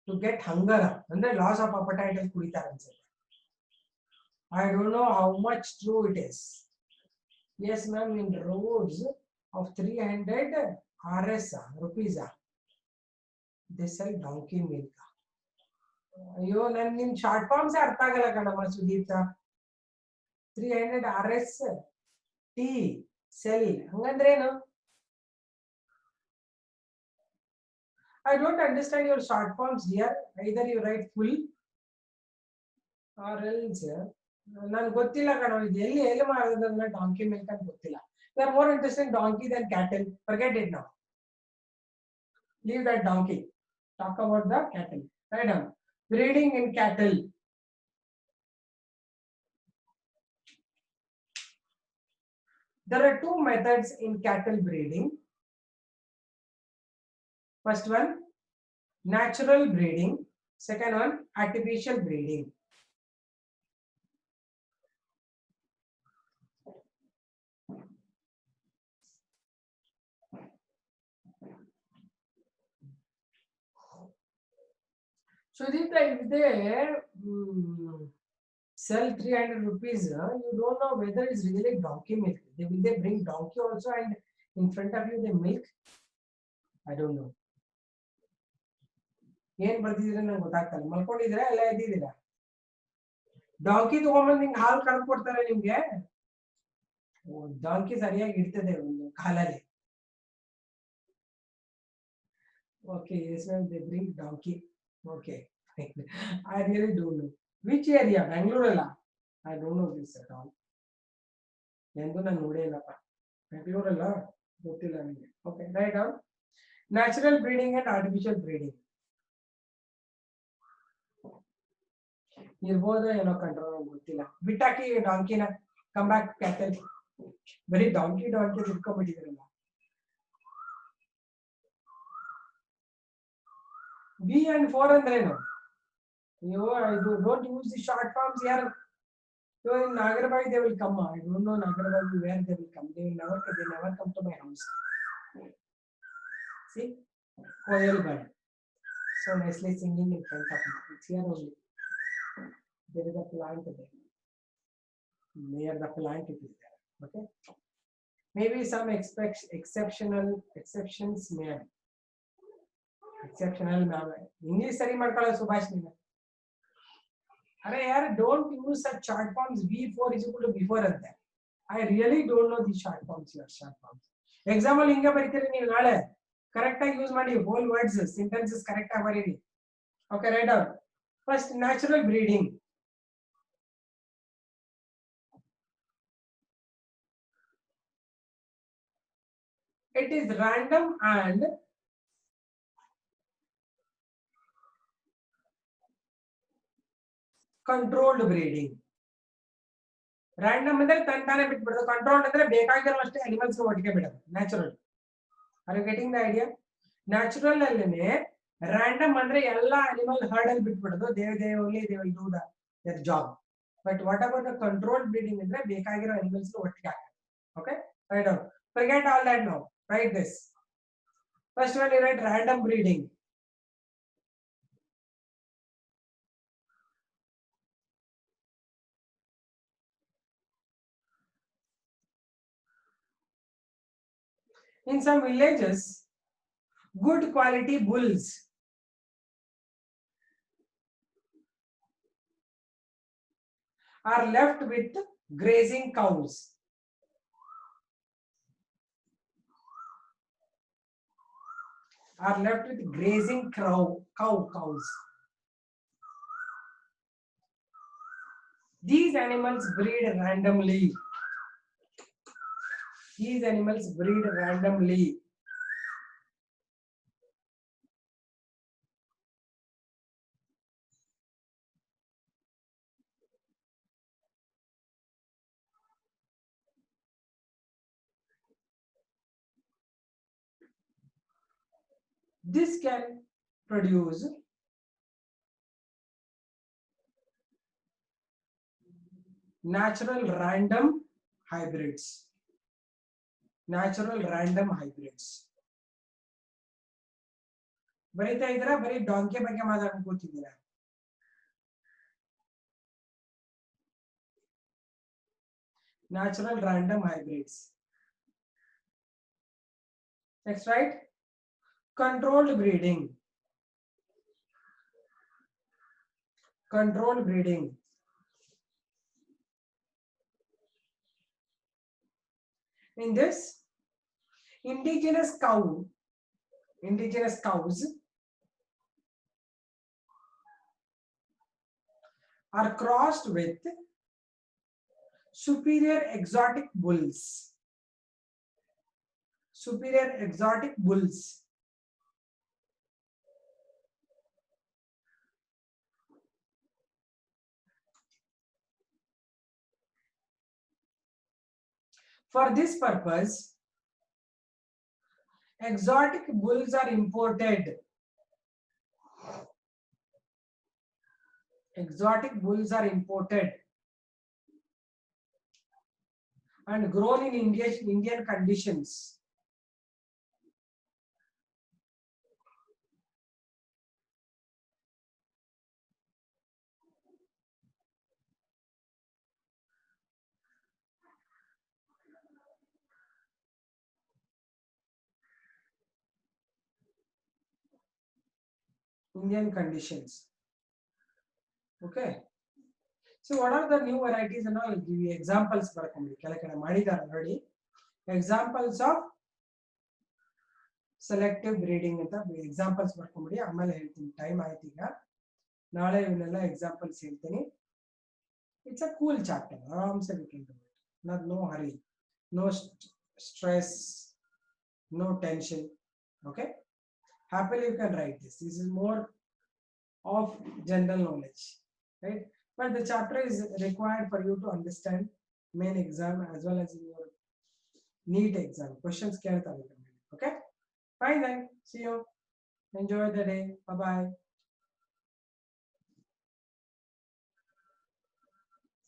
To get hunger andre loss of appetite al kudiತಾರೆ ಅನ್ಸುತ್ತೆ. I don't know how much true it is. Yes ma'am, in roads of 300 RS rupees they sell donkey milk. ಅಯ್ಯೋ ನನ್ ನಿಮ್ short forms ಅರ್ಥ ಆಗಲ್ಲ ಕಣಮ್ಮ Sudipta. 300 RS T cell ಹಂಗಂದ್ರೇನು? I don't understand your short forms here. Either you write full or else ನಾನು ಗೊತ್ತಿಲ್ಲ ಕಣೋ, ಇದು ಎಲ್ಲಿ ಮಾಡೋದನ್ನ ಡಾಂಕಿ ಮಿಲ್ಕ್ ಅಂತ ಗೊತ್ತಿಲ್ಲ. They are more interested in donkey than cattle. Forget it now. Leave that donkey. Talk about the cattle. Right now, breeding in cattle. There are two methods in cattle breeding. First one, natural breeding. Second one, artificial breeding. So if they sell 300 rupees, you don't know whether it's really donkey milk. Will they bring donkey also and in front of you they milk? I don't know. ಏನ್ ಬರ್ತಿದ್ರೆ ನಂಗೆ ಗೊತ್ತಾಗ್ತಲ್ಲ. ಮಲ್ಕೊಂಡಿದ್ದೀರಾ ಎಲ್ಲ ಎದ್ದಿದ್ದೀರಾ? Donkey ತಗೊಂಡ್ಬಂದು ನಿಂಗೆ ಹಾಲು ಕಳ್ದು ಕೊಡ್ತಾರೆ ನಿಮ್ಗೆ. Donkey ಸರಿಯಾಗಿ ಇಡ್ತದೆ ಒಂದು ಕಾಲಲ್ಲಿ. Okay, yes ma'am, they bring donkey. Okay, I really don't know. Which area? Bangalore alla? I don't know this at all. ಎಂದು ನಾನು ನೋಡೇ ಇಲ್ಲಪ್ಪ. Bangalore alla? ಗೊತ್ತಿಲ್ಲ ನನಗೆ. Okay, write down. Natural breeding and artificial breeding. ಇರ್ಬೋದ ಏನೋ control ಗೊತ್ತಿಲ್ಲ. ಬಿಟ್ಟಾಕಿ ಡಾಂಕಿನ. Come back cattle. ಬರೀ ಡಾಂಕಿ ಇಟ್ಕೊಂಡ್ಬಿಟ್ಟಿದ್ರಲ್ಲ. B and 4 ಅಂದ್ರೇನು? ಅಯ್ಯೋ ಇದು don't use the short forms here. So in Nagarbai they will come. I don't know Nagarbai where they will come. They never come to my house. See, coil bird, so nicely singing in front of me. It's here only. There is a plant there. Near the plant it is there. Okay. Maybe some exceptions may have. Exceptional ma'am. English sari ಮಾಡ್ಕೊಳ್ಳೋ ಸುಭಾಷ್ ನೀನು. ಅರೆ ಯಾರು don't use such short forms. B4 is equal to before ಅಂತ. I really don't know the short forms here. Short forms. Example ಹಿಂಗೆ ಬರೀತೀರಿ ನೀವು ನಾಳೆ. Correct ಆಗಿ use ಮಾಡಿ. whole words sentences ಕರೆಕ್ಟ್ ಆಗಿ ಬರೀರಿ. Okay, write down. First, natural breeding. It is random and controlled breeding. Random ಅಂದ್ರೆ ತಂತಾನೆ ಬಿಟ್ಬಿಡೋದು. Controlled ಅಂದ್ರೆ ಬೇಕಾಗಿರೋಷ್ಟೇ animals ಒಟ್ಟಿಗೆ ಬಿಡೋದು. Natural. Are you getting the idea? Natural ಅಲ್ಲೇನೆ random ಅಂದ್ರೆ ಎಲ್ಲ ಅನಿಮಲ್ ಹರ್ಡ್ ಅಲ್ಲಿ ಬಿಟ್ಬಿಡೋದು. they will do their job. But what about the controlled breeding ಅಂದ್ರೆ ಬೇಕಾಗಿರೋ ಅನಿಮಲ್ಸ್ ಒಟ್ಟಿಗೆ ಹಾಕೋದು. Okay, write down. Forget all that now. Write this. First one, you write random breeding. In some villages, good quality bulls are left with grazing cows. Are left with grazing cows. These animals breed randomly. These animals breed randomly. This can produce natural random hybrids. Natural random hybrids. ಬರೀತಾ ಇದ್ದೀರಾ ಬರೀ donkey ಬಗ್ಗೆ ಮಾತಾಡ್ಕೊಂಡು ಕೂತಿದ್ದೀರಾ? Natural random hybrids. Next, right? Controlled breeding. Controlled breeding. In this, indigenous cows are crossed with superior exotic bulls. Superior exotic bulls. For this purpose, exotic bulls are imported. Exotic bulls are imported and grown in Indian conditions. Indian conditions. Okay. So what are the new varieties and all? I'll give you examples. Already. Examples of selective breeding ಅಂತ examples ಬರ್ಕೊಂಬಿಡಿ ಆಮೇಲೆ ಹೇಳ್ತೀನಿ time ಆಯ್ತು ಈಗ ನಾಳೆ ಇವನ್ನೆಲ್ಲ examples ಹೇಳ್ತೀನಿ it's a cool chapter ಆರಾಮ್ಸೆ we can do it no hurry no stress no tension okay happily you can write this is more of general knowledge right but the chapter is required for you to understand main exam as well as in your NEET exam questions ಕೇಳ್ತಾರೆ okay fine then see you enjoy the day bye bye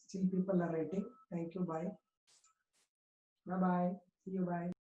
still people are writing thank you bye bye bye see you bye